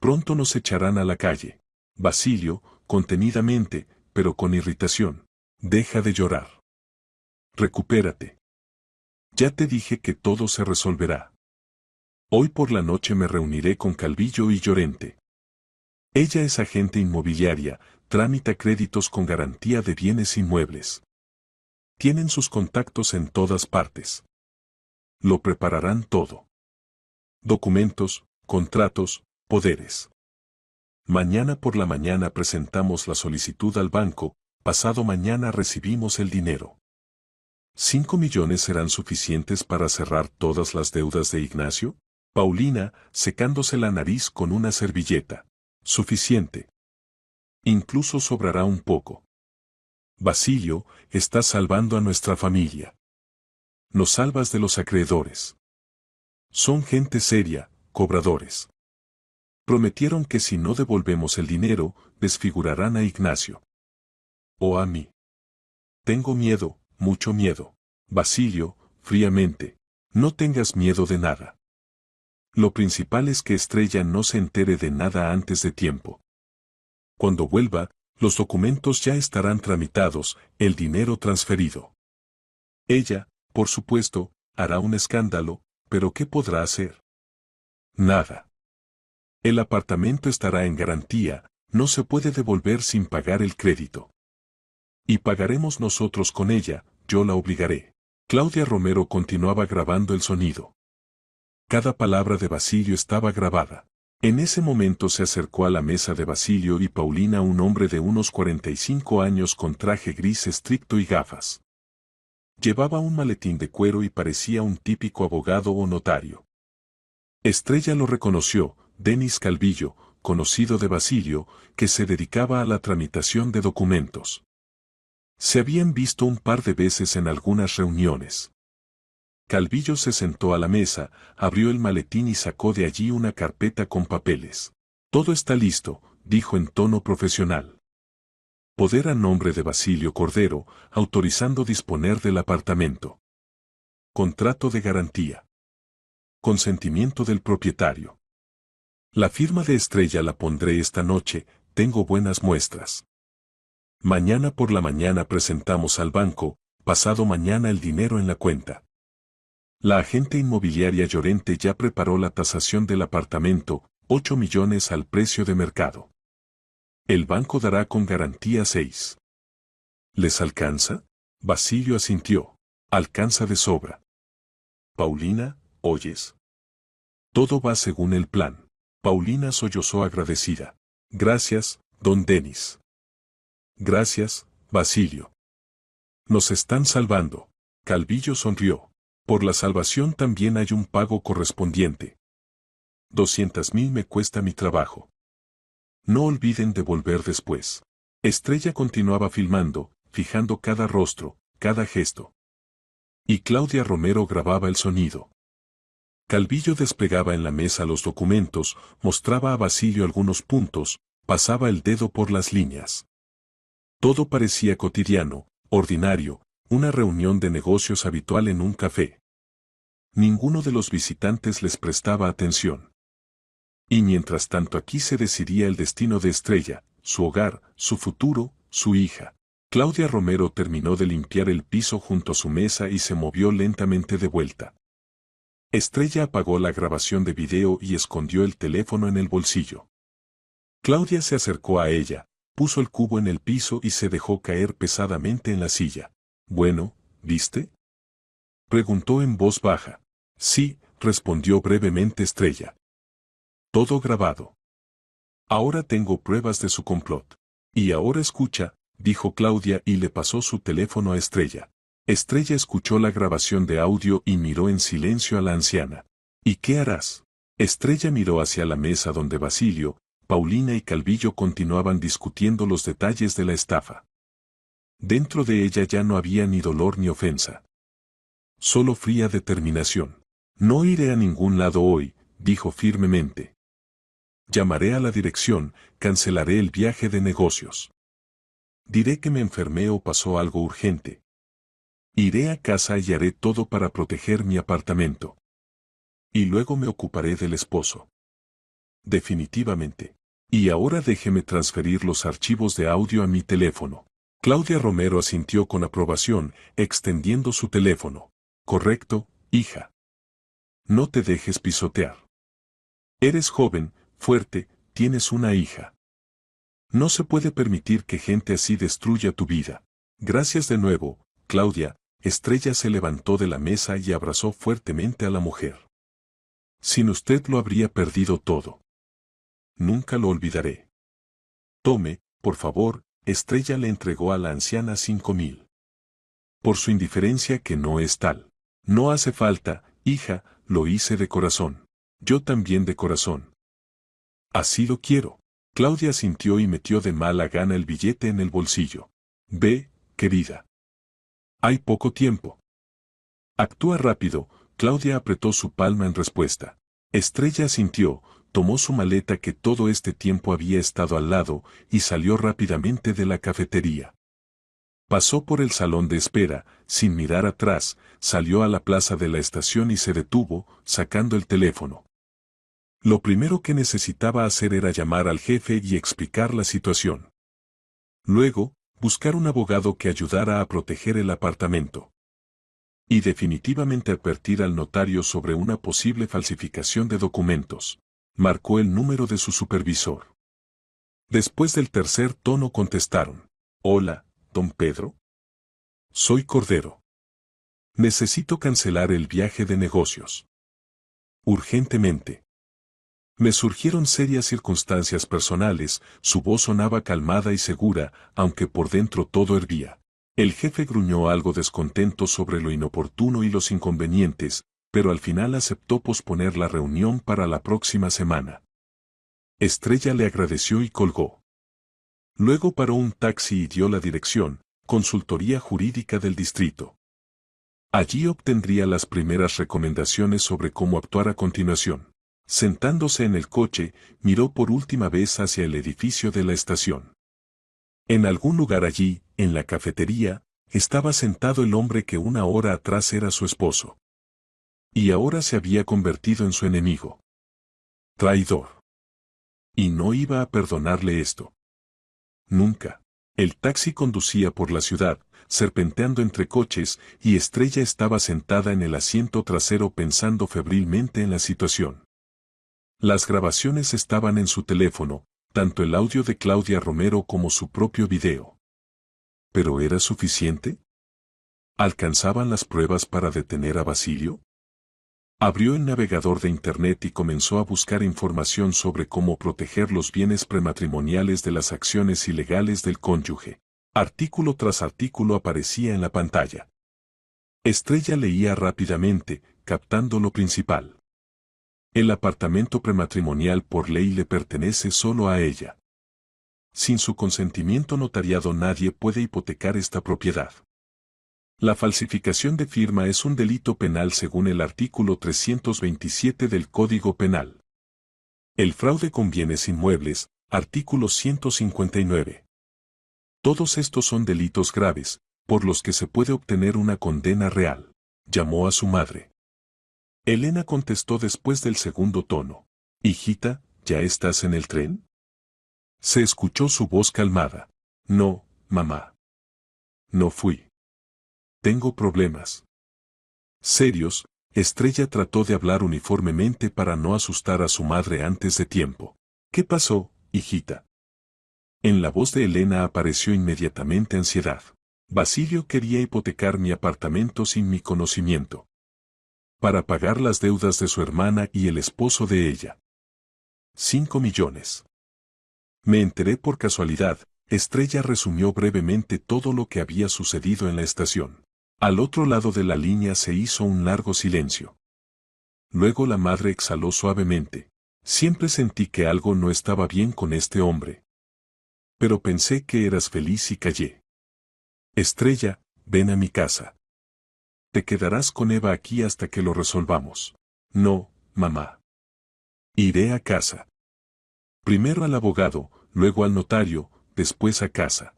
Pronto nos echarán a la calle. Basilio, contenidamente, pero con irritación. Deja de llorar. Recupérate. Ya te dije que todo se resolverá. Hoy por la noche me reuniré con Calvillo y Llorente. Ella es agente inmobiliaria, tramita créditos con garantía de bienes inmuebles. Tienen sus contactos en todas partes. Lo prepararán todo. Documentos, contratos, poderes. Mañana por la mañana presentamos la solicitud al banco, pasado mañana recibimos el dinero. 5 millones serán suficientes para cerrar todas las deudas de Ignacio. Paulina, secándose la nariz con una servilleta. Suficiente. Incluso sobrará un poco. Basilio, estás salvando a nuestra familia. Nos salvas de los acreedores. Son gente seria, cobradores. Prometieron que si no devolvemos el dinero, desfigurarán a Ignacio. O a mí. Tengo miedo, mucho miedo. Basilio, fríamente. No tengas miedo de nada. Lo principal es que Estrella no se entere de nada antes de tiempo. Cuando vuelva, los documentos ya estarán tramitados, el dinero transferido. Ella, por supuesto, hará un escándalo, pero ¿qué podrá hacer? Nada. El apartamento estará en garantía, no se puede devolver sin pagar el crédito. Y pagaremos nosotros con ella, yo la obligaré. Claudia Romero continuaba grabando el sonido. Cada palabra de Basilio estaba grabada. En ese momento se acercó a la mesa de Basilio y Paulina un hombre de unos 45 años con traje gris estricto y gafas. Llevaba un maletín de cuero y parecía un típico abogado o notario. Estrella lo reconoció, Denis Calvillo, conocido de Basilio, que se dedicaba a la tramitación de documentos. Se habían visto un par de veces en algunas reuniones. Calvillo se sentó a la mesa, abrió el maletín y sacó de allí una carpeta con papeles. Todo está listo, dijo en tono profesional. Poder a nombre de Basilio Cordero, autorizando disponer del apartamento. Contrato de garantía. Consentimiento del propietario. La firma de Estrella la pondré esta noche, tengo buenas muestras. Mañana por la mañana presentamos al banco, pasado mañana el dinero en la cuenta. La agente inmobiliaria Llorente ya preparó la tasación del apartamento, 8 millones al precio de mercado. El banco dará con garantía 6. ¿Les alcanza? Basilio asintió. Alcanza de sobra. Paulina, ¿oyes? Todo va según el plan. Paulina sollozó agradecida. Gracias, don Denis. Gracias, Basilio. Nos están salvando. Calvillo sonrió. Por la salvación también hay un pago correspondiente. 200.000 me cuesta mi trabajo. No olviden devolver después. Estrella continuaba filmando, fijando cada rostro, cada gesto. Y Claudia Romero grababa el sonido. Calvillo desplegaba en la mesa los documentos, mostraba a Basilio algunos puntos, pasaba el dedo por las líneas. Todo parecía cotidiano, ordinario, una reunión de negocios habitual en un café. Ninguno de los visitantes les prestaba atención. Y mientras tanto aquí se decidía el destino de Estrella, su hogar, su futuro, su hija. Claudia Romero terminó de limpiar el piso junto a su mesa y se movió lentamente de vuelta. Estrella apagó la grabación de video y escondió el teléfono en el bolsillo. Claudia se acercó a ella, puso el cubo en el piso y se dejó caer pesadamente en la silla. Bueno, ¿viste? Preguntó en voz baja. Sí, respondió brevemente Estrella. Todo grabado. Ahora tengo pruebas de su complot. Y ahora escucha, dijo Claudia y le pasó su teléfono a Estrella. Estrella escuchó la grabación de audio y miró en silencio a la anciana. ¿Y qué harás? Estrella miró hacia la mesa donde Basilio, Paulina y Calvillo continuaban discutiendo los detalles de la estafa. Dentro de ella ya no había ni dolor ni ofensa. Solo fría determinación. No iré a ningún lado hoy, dijo firmemente. Llamaré a la dirección, cancelaré el viaje de negocios. Diré que me enfermé o pasó algo urgente. Iré a casa y haré todo para proteger mi apartamento. Y luego me ocuparé del esposo. Definitivamente. Y ahora déjeme transferir los archivos de audio a mi teléfono. Claudia Romero asintió con aprobación, extendiendo su teléfono. Correcto, hija. No te dejes pisotear. Eres joven, fuerte, tienes una hija. No se puede permitir que gente así destruya tu vida. Gracias de nuevo, Claudia. Estrella se levantó de la mesa y abrazó fuertemente a la mujer. Sin usted lo habría perdido todo. Nunca lo olvidaré. Tome, por favor. Estrella le entregó a la anciana 5,000. Por su indiferencia que no es tal. No hace falta, hija, lo hice de corazón. Yo también de corazón. Así lo quiero. Claudia asintió y metió de mala gana el billete en el bolsillo. Ve, querida. Hay poco tiempo. Actúa rápido. Claudia apretó su palma en respuesta. Estrella asintió, tomó su maleta que todo este tiempo había estado al lado, y salió rápidamente de la cafetería. Pasó por el salón de espera, sin mirar atrás, salió a la plaza de la estación y se detuvo, sacando el teléfono. Lo primero que necesitaba hacer era llamar al jefe y explicar la situación. Luego, buscar un abogado que ayudara a proteger el apartamento. Y definitivamente advertir al notario sobre una posible falsificación de documentos. Marcó el número de su supervisor. Después del tercer tono contestaron. Hola, don Pedro. Soy Cordero. Necesito cancelar el viaje de negocios. Urgentemente. Me surgieron serias circunstancias personales, su voz sonaba calmada y segura, aunque por dentro todo hervía. El jefe gruñó algo descontento sobre lo inoportuno y los inconvenientes, pero al final aceptó posponer la reunión para la próxima semana. Estrella le agradeció y colgó. Luego paró un taxi y dio la dirección, Consultoría Jurídica del Distrito. Allí obtendría las primeras recomendaciones sobre cómo actuar a continuación. Sentándose en el coche, miró por última vez hacia el edificio de la estación. En algún lugar allí, en la cafetería, estaba sentado el hombre que una hora atrás era su esposo. Y ahora se había convertido en su enemigo. Traidor. Y no iba a perdonarle esto. Nunca. El taxi conducía por la ciudad, serpenteando entre coches, y Estrella estaba sentada en el asiento trasero pensando febrilmente en la situación. Las grabaciones estaban en su teléfono, tanto el audio de Claudia Romero como su propio video. ¿Pero era suficiente? ¿Alcanzaban las pruebas para detener a Basilio? Abrió el navegador de Internet y comenzó a buscar información sobre cómo proteger los bienes prematrimoniales de las acciones ilegales del cónyuge. Artículo tras artículo aparecía en la pantalla. Estrella leía rápidamente, captando lo principal. El apartamento prematrimonial por ley le pertenece solo a ella. Sin su consentimiento notariado nadie puede hipotecar esta propiedad. La falsificación de firma es un delito penal según el artículo 327 del Código Penal. El fraude con bienes inmuebles, artículo 159. Todos estos son delitos graves, por los que se puede obtener una condena real. Llamó a su madre. Elena contestó después del segundo tono. Hijita, ¿ya estás en el tren? Se escuchó su voz calmada. No, mamá. No fui. Tengo problemas. Serios. Estrella trató de hablar uniformemente para no asustar a su madre antes de tiempo. ¿Qué pasó, hijita? En la voz de Elena apareció inmediatamente ansiedad. Basilio quería hipotecar mi apartamento sin mi conocimiento. Para pagar las deudas de su hermana y el esposo de ella. 5 millones. Me enteré por casualidad. Estrella resumió brevemente todo lo que había sucedido en la estación. Al otro lado de la línea se hizo un largo silencio. Luego la madre exhaló suavemente. Siempre sentí que algo no estaba bien con este hombre. Pero pensé que eras feliz y callé. Estrella, ven a mi casa. Te quedarás con Eva aquí hasta que lo resolvamos. No, mamá. Iré a casa. Primero al abogado, luego al notario, después a casa.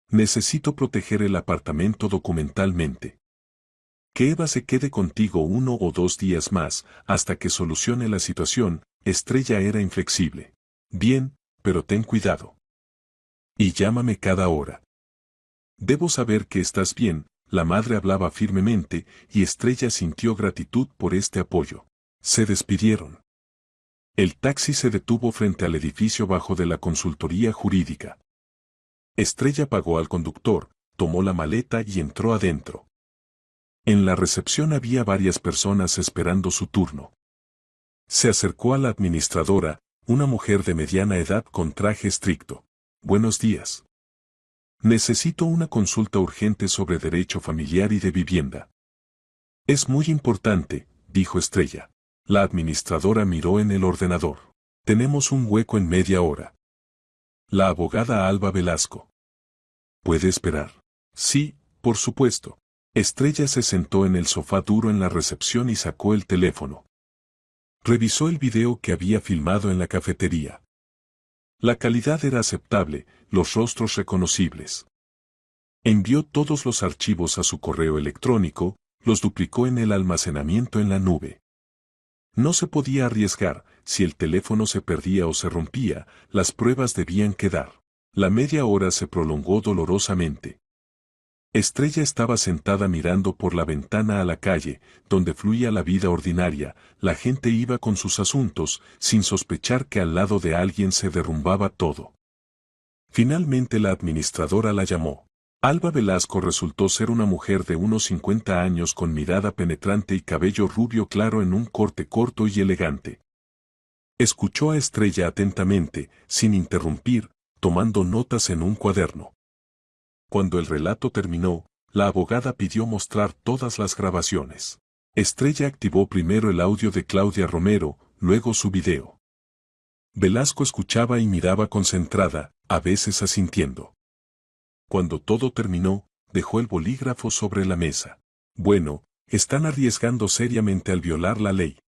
Necesito proteger el apartamento documentalmente. Que Eva se quede contigo 1 o 2 días más, hasta que solucione la situación. Estrella era inflexible. Bien, pero ten cuidado. Y llámame cada hora. Debo saber que estás bien. La madre hablaba firmemente, y Estrella sintió gratitud por este apoyo. Se despidieron. El taxi se detuvo frente al edificio bajo de la consultoría jurídica. Estrella pagó al conductor, tomó la maleta y entró adentro. En la recepción había varias personas esperando su turno. Se acercó a la administradora, una mujer de mediana edad con traje estricto. Buenos días. Necesito una consulta urgente sobre derecho familiar y de vivienda. Es muy importante, dijo Estrella. La administradora miró en el ordenador. Tenemos un hueco en media hora. La abogada Alba Velasco. ¿Puede esperar? Sí, por supuesto. Estrella se sentó en el sofá duro en la recepción y sacó el teléfono. Revisó el video que había filmado en la cafetería. La calidad era aceptable, los rostros reconocibles. Envió todos los archivos a su correo electrónico, los duplicó en el almacenamiento en la nube. No se podía arriesgar, si el teléfono se perdía o se rompía, las pruebas debían quedar. La media hora se prolongó dolorosamente. Estrella estaba sentada mirando por la ventana a la calle, donde fluía la vida ordinaria, la gente iba con sus asuntos, sin sospechar que al lado de alguien se derrumbaba todo. Finalmente la administradora la llamó. Alba Velasco resultó ser una mujer de unos 50 años con mirada penetrante y cabello rubio claro en un corte corto y elegante. Escuchó a Estrella atentamente, sin interrumpir, tomando notas en un cuaderno. Cuando el relato terminó, la abogada pidió mostrar todas las grabaciones. Estrella activó primero el audio de Claudia Romero, luego su video. Velasco escuchaba y miraba concentrada, a veces asintiendo. Cuando todo terminó, dejó el bolígrafo sobre la mesa. Bueno, están arriesgando seriamente al violar la ley.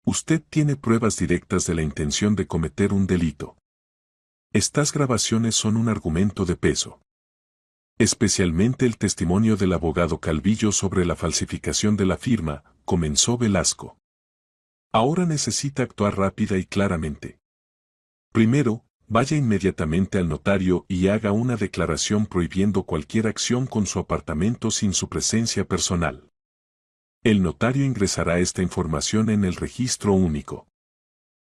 Usted tiene pruebas directas de la intención de cometer un delito. Estas grabaciones son un argumento de peso. Especialmente el testimonio del abogado Calvillo sobre la falsificación de la firma, comenzó Velasco. Ahora necesita actuar rápida y claramente. Primero, vaya inmediatamente al notario y haga una declaración prohibiendo cualquier acción con su apartamento sin su presencia personal. El notario ingresará esta información en el registro único.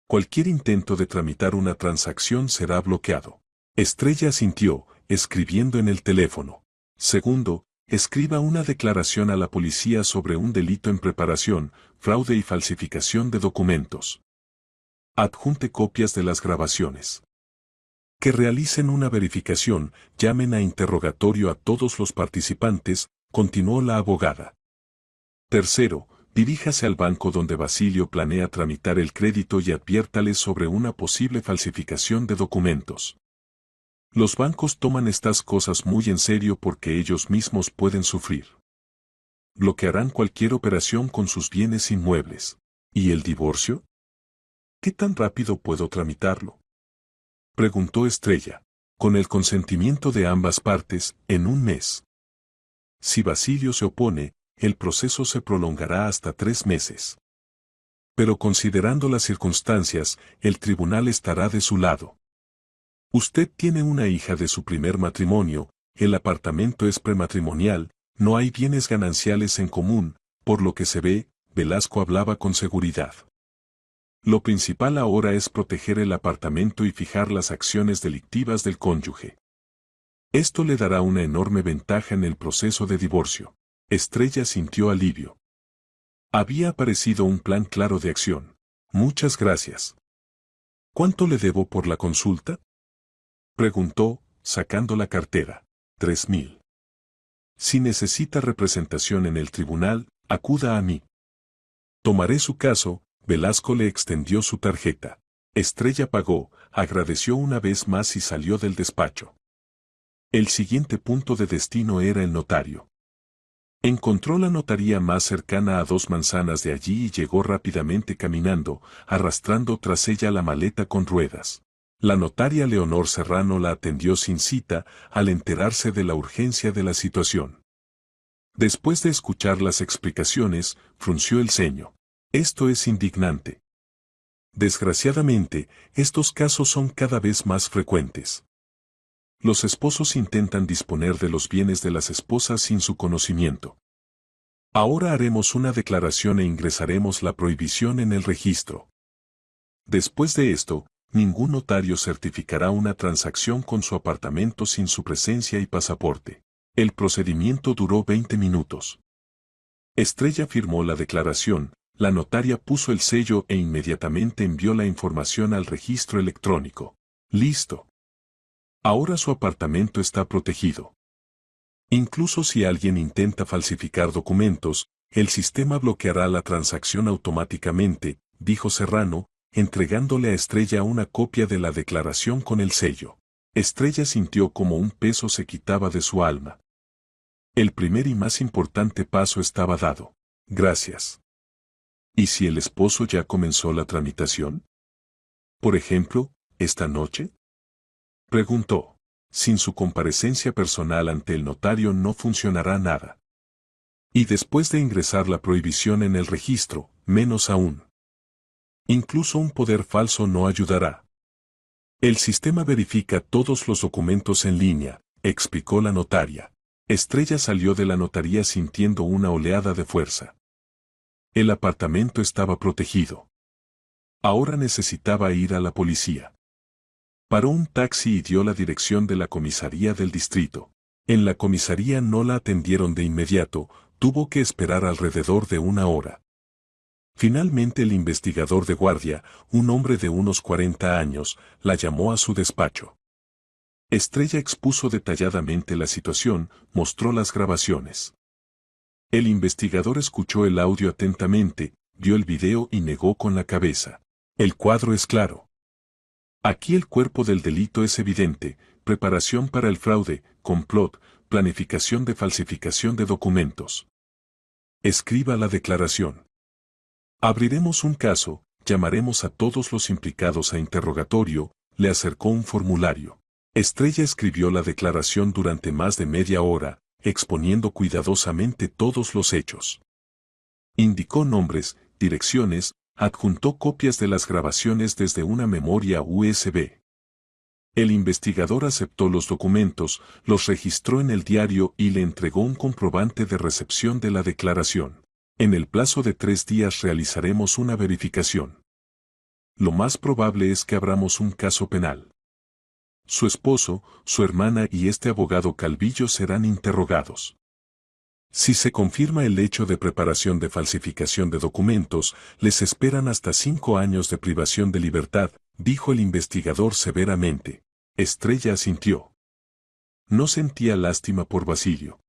Cualquier intento de tramitar una transacción será bloqueado. Estrella asintió, escribiendo en el teléfono. Segundo, escriba una declaración a la policía sobre un delito en preparación, fraude y falsificación de documentos. Adjunte copias de las grabaciones. Que realicen una verificación, llamen a interrogatorio a todos los participantes, continuó la abogada. Tercero, diríjase al banco donde Basilio planea tramitar el crédito y adviértales sobre una posible falsificación de documentos. Los bancos toman estas cosas muy en serio porque ellos mismos pueden sufrir. Bloquearán cualquier operación con sus bienes inmuebles. ¿Y el divorcio? ¿Qué tan rápido puedo tramitarlo?, preguntó Estrella. Con el consentimiento de ambas partes, en un mes. Si Basilio se opone, el proceso se prolongará hasta 3 meses. Pero considerando las circunstancias, el tribunal estará de su lado. Usted tiene una hija de su primer matrimonio, el apartamento es prematrimonial, no hay bienes gananciales en común, por lo que se ve, Velasco hablaba con seguridad. Lo principal ahora es proteger el apartamento y fijar las acciones delictivas del cónyuge. Esto le dará una enorme ventaja en el proceso de divorcio. Estrella sintió alivio. Había aparecido un plan claro de acción. Muchas gracias. ¿Cuánto le debo por la consulta?, preguntó, sacando la cartera. 3.000. Si necesita representación en el tribunal, acuda a mí. Tomaré su caso. Velasco le extendió su tarjeta. Estrella pagó, agradeció una vez más y salió del despacho. El siguiente punto de destino era el notario. Encontró la notaría más cercana a 2 manzanas de allí y llegó rápidamente caminando, arrastrando tras ella la maleta con ruedas. La notaria Leonor Serrano la atendió sin cita al enterarse de la urgencia de la situación. Después de escuchar las explicaciones, frunció el ceño. Esto es indignante. Desgraciadamente, estos casos son cada vez más frecuentes. Los esposos intentan disponer de los bienes de las esposas sin su conocimiento. Ahora haremos una declaración e ingresaremos la prohibición en el registro. Después de esto, ningún notario certificará una transacción con su apartamento sin su presencia y pasaporte. El procedimiento duró 20 minutos. Estrella firmó la declaración, la notaria puso el sello e inmediatamente envió la información al registro electrónico. Listo. Ahora su apartamento está protegido. Incluso si alguien intenta falsificar documentos, el sistema bloqueará la transacción automáticamente, dijo Serrano, entregándole a Estrella una copia de la declaración con el sello. Estrella sintió como un peso se quitaba de su alma. El primer y más importante paso estaba dado. Gracias. ¿Y si el esposo ya comenzó la tramitación? Por ejemplo, ¿esta noche? Preguntó. Sin su comparecencia personal ante el notario no funcionará nada. Y después de ingresar la prohibición en el registro, menos aún. Incluso un poder falso no ayudará. El sistema verifica todos los documentos en línea, explicó la notaria. Estrella salió de la notaría sintiendo una oleada de fuerza. El apartamento estaba protegido. Ahora necesitaba ir a la policía. Paró un taxi y dio la dirección de la comisaría del distrito. En la comisaría no la atendieron de inmediato, tuvo que esperar alrededor de una hora. Finalmente el investigador de guardia, un hombre de unos 40 años, la llamó a su despacho. Estrella expuso detalladamente la situación, mostró las grabaciones. El investigador escuchó el audio atentamente, vio el video y negó con la cabeza. El cuadro es claro. Aquí el cuerpo del delito es evidente: preparación para el fraude, complot, planificación de falsificación de documentos. Escriba la declaración. Abriremos un caso, llamaremos a todos los implicados a interrogatorio, le acercó un formulario. Estrella escribió la declaración durante más de media hora, exponiendo cuidadosamente todos los hechos. Indicó nombres, direcciones, adjuntó copias de las grabaciones desde una memoria USB. El investigador aceptó los documentos, los registró en el diario y le entregó un comprobante de recepción de la declaración. En el plazo de 3 días realizaremos una verificación. Lo más probable es que abramos un caso penal. Su esposo, su hermana y este abogado Calvillo serán interrogados. Si se confirma el hecho de preparación de falsificación de documentos, les esperan hasta 5 años de privación de libertad, dijo el investigador severamente. Estrella asintió. No sentía lástima por Basilio.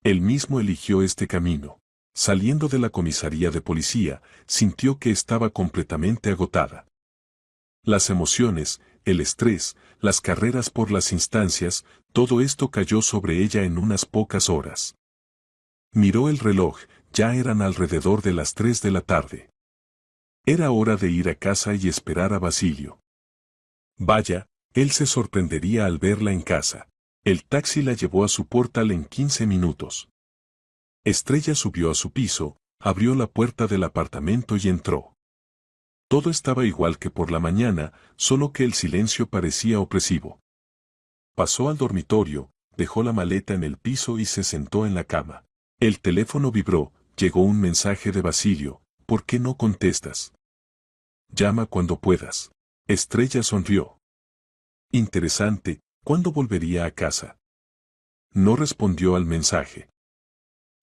Él mismo eligió este camino. Saliendo de la comisaría de policía, sintió que estaba completamente agotada. Las emociones, el estrés, las carreras por las instancias, todo esto cayó sobre ella en unas pocas horas. Miró el reloj, ya eran alrededor de las 3 de la tarde. Era hora de ir a casa y esperar a Basilio. Vaya, él se sorprendería al verla en casa. El taxi la llevó a su portal en 15 minutos. Estrella subió a su piso, abrió la puerta del apartamento y entró. Todo estaba igual que por la mañana, solo que el silencio parecía opresivo. Pasó al dormitorio, dejó la maleta en el piso y se sentó en la cama. El teléfono vibró, llegó un mensaje de Basilio. ¿Por qué no contestas? Llama cuando puedas. Estrella sonrió. Interesante, ¿cuándo volvería a casa? No respondió al mensaje.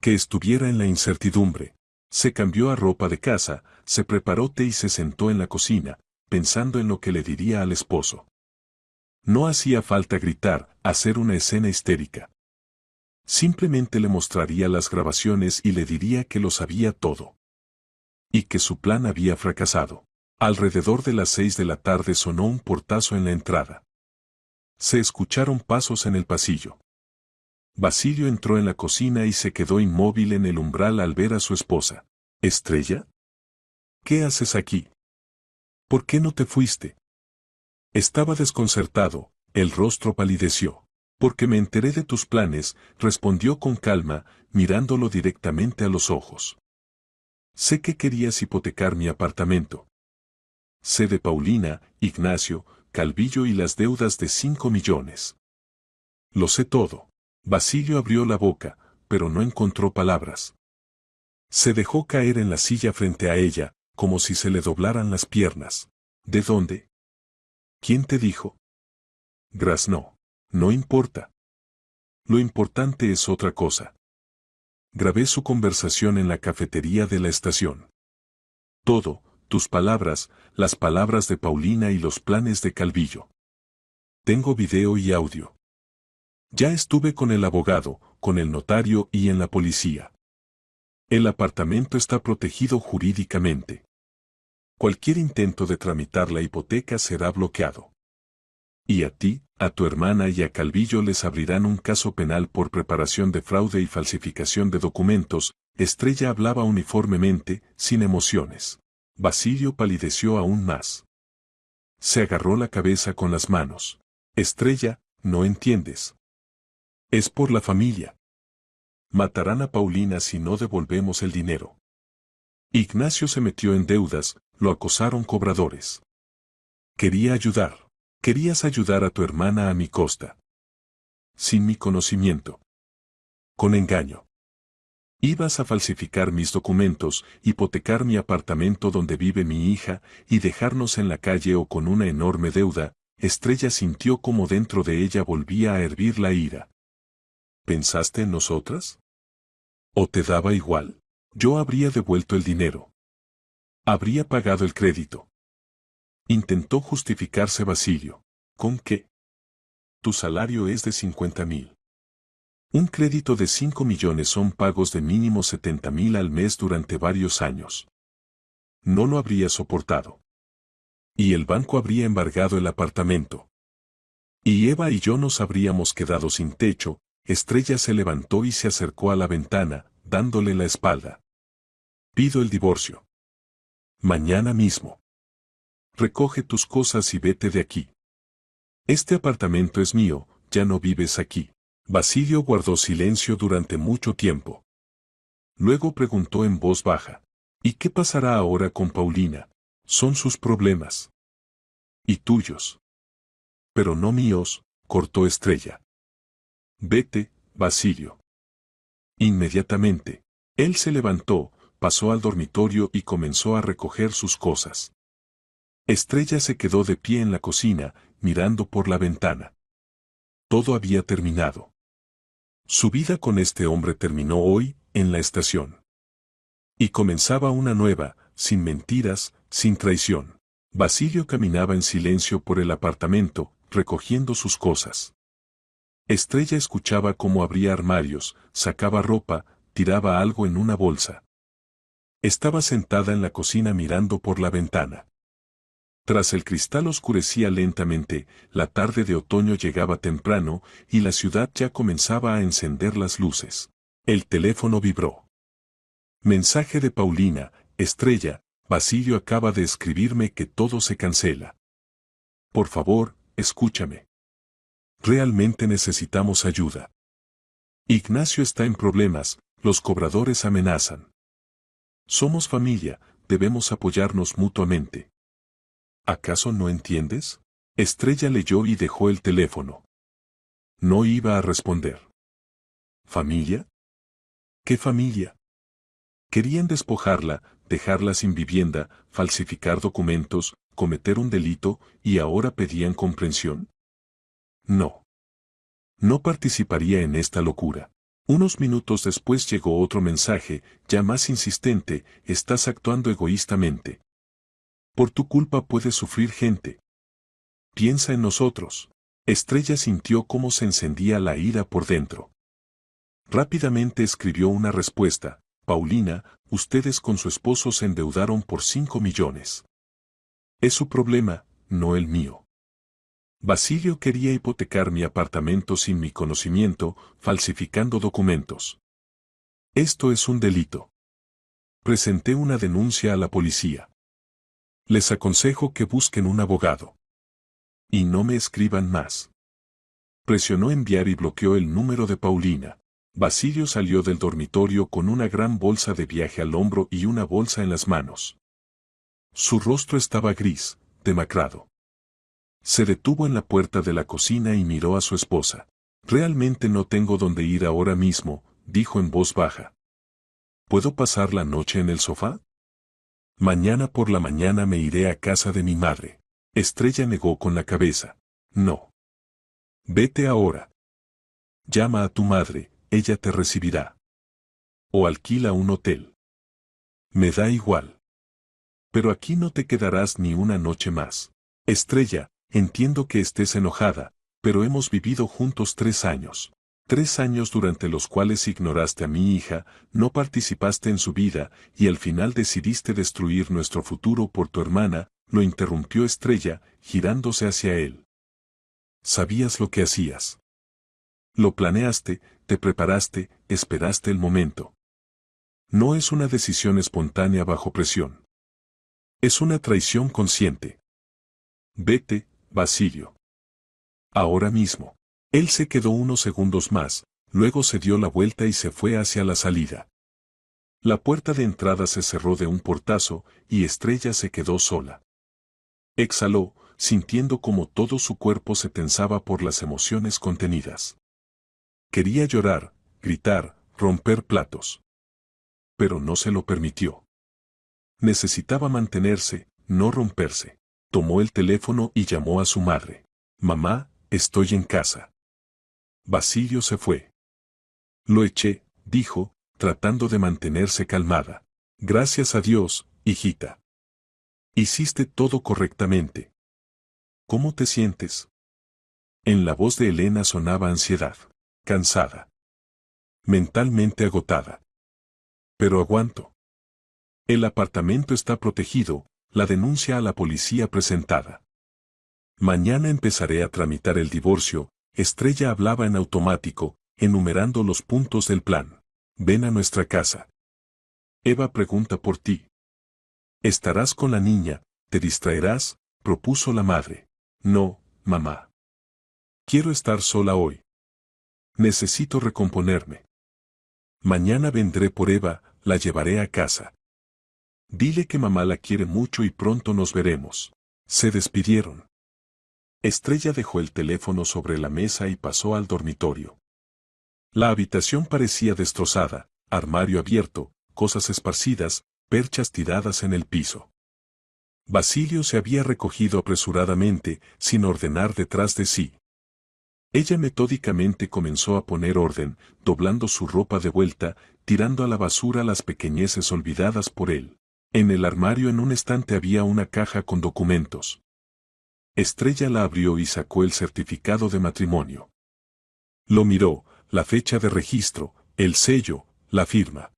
Que estuviera en la incertidumbre. Se cambió a ropa de casa, se preparó té y se sentó en la cocina, pensando en lo que le diría al esposo. No hacía falta gritar, hacer una escena histérica. Simplemente le mostraría las grabaciones y le diría que lo sabía todo. Y que su plan había fracasado. Alrededor de las 6 de la tarde sonó un portazo en la entrada. Se escucharon pasos en el pasillo. Basilio entró en la cocina y se quedó inmóvil en el umbral al ver a su esposa. ¿Estrella? ¿Qué haces aquí? ¿Por qué no te fuiste? Estaba desconcertado, el rostro palideció. Porque me enteré de tus planes, respondió con calma, mirándolo directamente a los ojos. Sé que querías hipotecar mi apartamento. Sé de Paulina, Ignacio, Calvillo y las deudas de 5 millones. Lo sé todo. Basilio abrió la boca, pero no encontró palabras. Se dejó caer en la silla frente a ella, como si se le doblaran las piernas. ¿De dónde? ¿Quién te dijo? Graznó. No importa. Lo importante es otra cosa. Grabé su conversación en la cafetería de la estación. Todo, tus palabras, las palabras de Paulina y los planes de Calvillo. Tengo video y audio. Ya estuve con el abogado, con el notario y en la policía. El apartamento está protegido jurídicamente. Cualquier intento de tramitar la hipoteca será bloqueado. Y a ti, a tu hermana y a Calvillo les abrirán un caso penal por preparación de fraude y falsificación de documentos. Estrella hablaba uniformemente, sin emociones. Basilio palideció aún más. Se agarró la cabeza con las manos. Estrella, no entiendes. Es por la familia. Matarán a Paulina si no devolvemos el dinero. Ignacio se metió en deudas, lo acosaron cobradores. Quería ayudar. Querías ayudar a tu hermana a mi costa. Sin mi conocimiento. Con engaño. Ibas a falsificar mis documentos, hipotecar mi apartamento donde vive mi hija, y dejarnos en la calle o con una enorme deuda. Estrella sintió como dentro de ella volvía a hervir la ira. ¿Pensaste en nosotras? ¿O te daba igual? Yo habría devuelto el dinero. Habría pagado el crédito. Intentó justificarse Basilio. ¿Con qué? Tu salario es de 50.000. Un crédito de 5 millones son pagos de mínimo 70.000 al mes durante varios años. No lo habría soportado. Y el banco habría embargado el apartamento. Y Eva y yo nos habríamos quedado sin techo. Estrella se levantó y se acercó a la ventana, dándole la espalda. Pido el divorcio. Mañana mismo. Recoge tus cosas y vete de aquí. Este apartamento es mío, ya no vives aquí. Basilio guardó silencio durante mucho tiempo. Luego preguntó en voz baja. ¿Y qué pasará ahora con Paulina? Son sus problemas. Y tuyos. Pero no míos, cortó Estrella. Vete, Basilio. Inmediatamente. Él se levantó, pasó al dormitorio y comenzó a recoger sus cosas. Estrella se quedó de pie en la cocina, mirando por la ventana. Todo había terminado. Su vida con este hombre terminó hoy, en la estación. Y comenzaba una nueva, sin mentiras, sin traición. Basilio caminaba en silencio por el apartamento, recogiendo sus cosas. Estrella escuchaba cómo abría armarios, sacaba ropa, tiraba algo en una bolsa. Estaba sentada en la cocina mirando por la ventana. Tras el cristal oscurecía lentamente, la tarde de otoño llegaba temprano, y la ciudad ya comenzaba a encender las luces. El teléfono vibró. Mensaje de Paulina. Estrella, Basilio acaba de escribirme que todo se cancela. Por favor, escúchame. Realmente necesitamos ayuda. Ignacio está en problemas, los cobradores amenazan. Somos familia, debemos apoyarnos mutuamente. ¿Acaso no entiendes? Estrella leyó y dejó el teléfono. No iba a responder. ¿Familia? ¿Qué familia? Querían despojarla, dejarla sin vivienda, falsificar documentos, cometer un delito, y ahora pedían comprensión. No. No participaría en esta locura. Unos minutos después llegó otro mensaje, ya más insistente: estás actuando egoístamente. Por tu culpa puede sufrir gente. Piensa en nosotros. Estrella sintió cómo se encendía la ira por dentro. Rápidamente escribió una respuesta: Paulina, ustedes con su esposo se endeudaron por 5 millones. Es su problema, no el mío. Basilio quería hipotecar mi apartamento sin mi conocimiento, falsificando documentos. Esto es un delito. Presenté una denuncia a la policía. Les aconsejo que busquen un abogado. Y no me escriban más. Presionó enviar y bloqueó el número de Paulina. Basilio salió del dormitorio con una gran bolsa de viaje al hombro y una bolsa en las manos. Su rostro estaba gris, demacrado. Se detuvo en la puerta de la cocina y miró a su esposa. Realmente no tengo dónde ir ahora mismo, dijo en voz baja. ¿Puedo pasar la noche en el sofá? Mañana por la mañana me iré a casa de mi madre. Estrella negó con la cabeza. No. Vete ahora. Llama a tu madre, ella te recibirá. O alquila un hotel. Me da igual. Pero aquí no te quedarás ni una noche más. Estrella, entiendo que estés enojada, pero hemos vivido juntos 3 años. 3 años durante los cuales ignoraste a mi hija, no participaste en su vida, y al final decidiste destruir nuestro futuro por tu hermana, lo interrumpió Estrella, girándose hacia él. Sabías lo que hacías. Lo planeaste, te preparaste, esperaste el momento. No es una decisión espontánea bajo presión. Es una traición consciente. Vete, Basilio. Ahora mismo. Él se quedó unos segundos más, luego se dio la vuelta y se fue hacia la salida. La puerta de entrada se cerró de un portazo y Estrella se quedó sola. Exhaló, sintiendo como todo su cuerpo se tensaba por las emociones contenidas. Quería llorar, gritar, romper platos. Pero no se lo permitió. Necesitaba mantenerse, no romperse. Tomó el teléfono y llamó a su madre. Mamá, estoy en casa. Basilio se fue. Lo eché, dijo, tratando de mantenerse calmada. Gracias a Dios, hijita. Hiciste todo correctamente. ¿Cómo te sientes? En la voz de Elena sonaba ansiedad. Cansada. Mentalmente agotada. Pero aguanto. El apartamento está protegido, la denuncia a la policía presentada. Mañana empezaré a tramitar el divorcio. Estrella hablaba en automático, enumerando los puntos del plan. Ven a nuestra casa. Eva pregunta por ti. Estarás con la niña, te distraerás, propuso la madre. No, mamá. Quiero estar sola hoy. Necesito recomponerme. Mañana vendré por Eva, la llevaré a casa. Dile que mamá la quiere mucho y pronto nos veremos. Se despidieron. Estrella dejó el teléfono sobre la mesa y pasó al dormitorio. La habitación parecía destrozada, armario abierto, cosas esparcidas, perchas tiradas en el piso. Basilio se había recogido apresuradamente, sin ordenar detrás de sí. Ella metódicamente comenzó a poner orden, doblando su ropa de vuelta, tirando a la basura las pequeñeces olvidadas por él. En el armario en un estante había una caja con documentos. Estrella la abrió y sacó el certificado de matrimonio. Lo miró, la fecha de registro, el sello, la firma.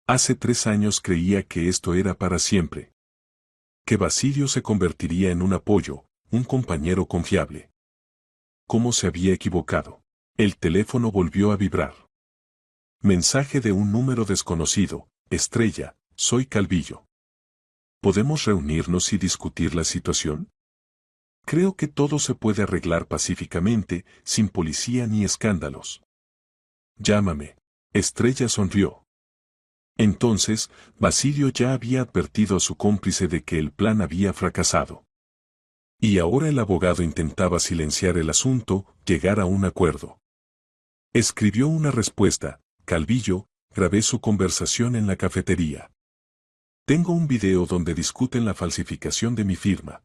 Hace 3 años creía que esto era para siempre. Que Basilio se convertiría en un apoyo, un compañero confiable. ¿Cómo se había equivocado? El teléfono volvió a vibrar. Mensaje de un número desconocido. Estrella, soy Calvillo. ¿Podemos reunirnos y discutir la situación? Creo que todo se puede arreglar pacíficamente, sin policía ni escándalos. Llámame. Estrella sonrió. Entonces, Basilio ya había advertido a su cómplice de que el plan había fracasado. Y ahora el abogado intentaba silenciar el asunto, llegar a un acuerdo. Escribió una respuesta. Calvillo, grabé su conversación en la cafetería. Tengo un video donde discuten la falsificación de mi firma.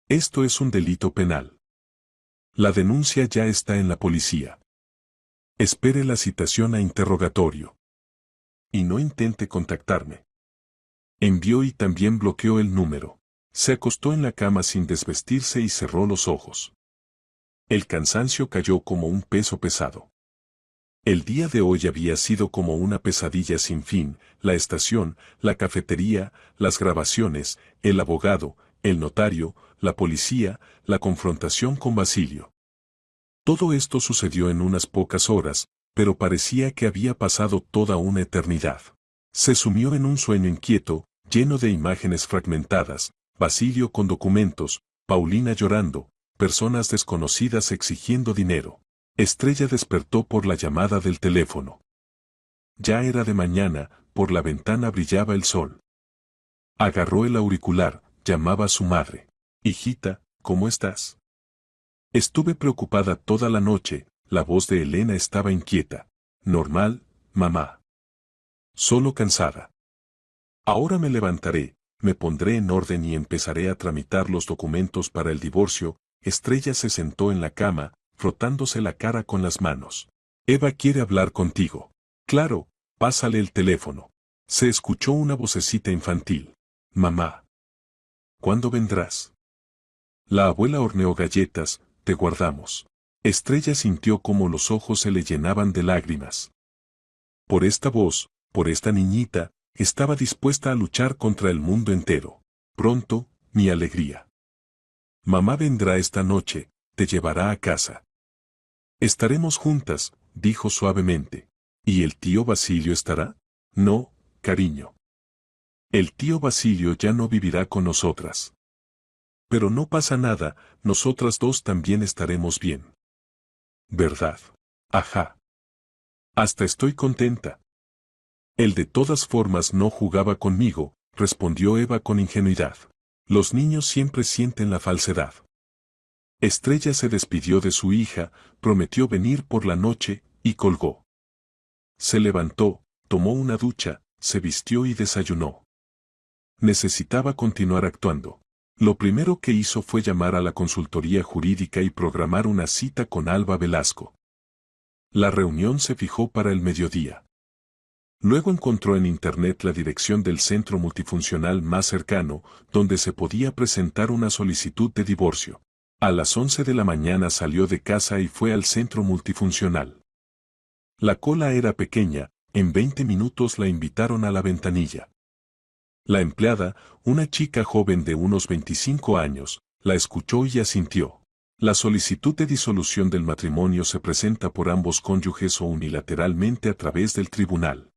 Esto es un delito penal. La denuncia ya está en la policía. Espere la citación a interrogatorio. Y no intente contactarme. Envió y también bloqueó el número. Se acostó en la cama sin desvestirse y cerró los ojos. El cansancio cayó como un peso pesado. El día de hoy había sido como una pesadilla sin fin, la estación, la cafetería, las grabaciones, el abogado, el notario, la policía, la confrontación con Basilio. Todo esto sucedió en unas pocas horas, pero parecía que había pasado toda una eternidad. Se sumió en un sueño inquieto, lleno de imágenes fragmentadas, Basilio con documentos, Paulina llorando, personas desconocidas exigiendo dinero. Estrella despertó por la llamada del teléfono. Ya era de mañana, por la ventana brillaba el sol. Agarró el auricular, llamaba a su madre. Hijita, ¿cómo estás? Estuve preocupada toda la noche, la voz de Elena estaba inquieta. Normal, mamá. Solo cansada. Ahora me levantaré, me pondré en orden y empezaré a tramitar los documentos para el divorcio. Estrella se sentó en la cama, frotándose la cara con las manos. Eva quiere hablar contigo. Claro, pásale el teléfono. Se escuchó una vocecita infantil. Mamá. ¿Cuándo vendrás? La abuela horneó galletas, te guardamos. Estrella sintió como los ojos se le llenaban de lágrimas. Por esta voz, por esta niñita, estaba dispuesta a luchar contra el mundo entero. Pronto, mi alegría. Mamá vendrá esta noche, te llevará a casa. Estaremos juntas, dijo suavemente. ¿Y el tío Basilio estará? No, cariño. El tío Basilio ya no vivirá con nosotras. Pero no pasa nada, nosotras dos también estaremos bien. ¿Verdad? Ajá. Hasta estoy contenta. Él de todas formas no jugaba conmigo, respondió Eva con ingenuidad. Los niños siempre sienten la falsedad. Estrella se despidió de su hija, prometió venir por la noche, y colgó. Se levantó, tomó una ducha, se vistió y desayunó. Necesitaba continuar actuando. Lo primero que hizo fue llamar a la consultoría jurídica y programar una cita con Alba Velasco. La reunión se fijó para el mediodía. Luego encontró en internet la dirección del centro multifuncional más cercano, donde se podía presentar una solicitud de divorcio. A las 11 de la mañana salió de casa y fue al centro multifuncional. La cola era pequeña, en 20 minutos la invitaron a la ventanilla. La empleada, una chica joven de unos 25 años, la escuchó y asintió. La solicitud de disolución del matrimonio se presenta por ambos cónyuges o unilateralmente a través del tribunal.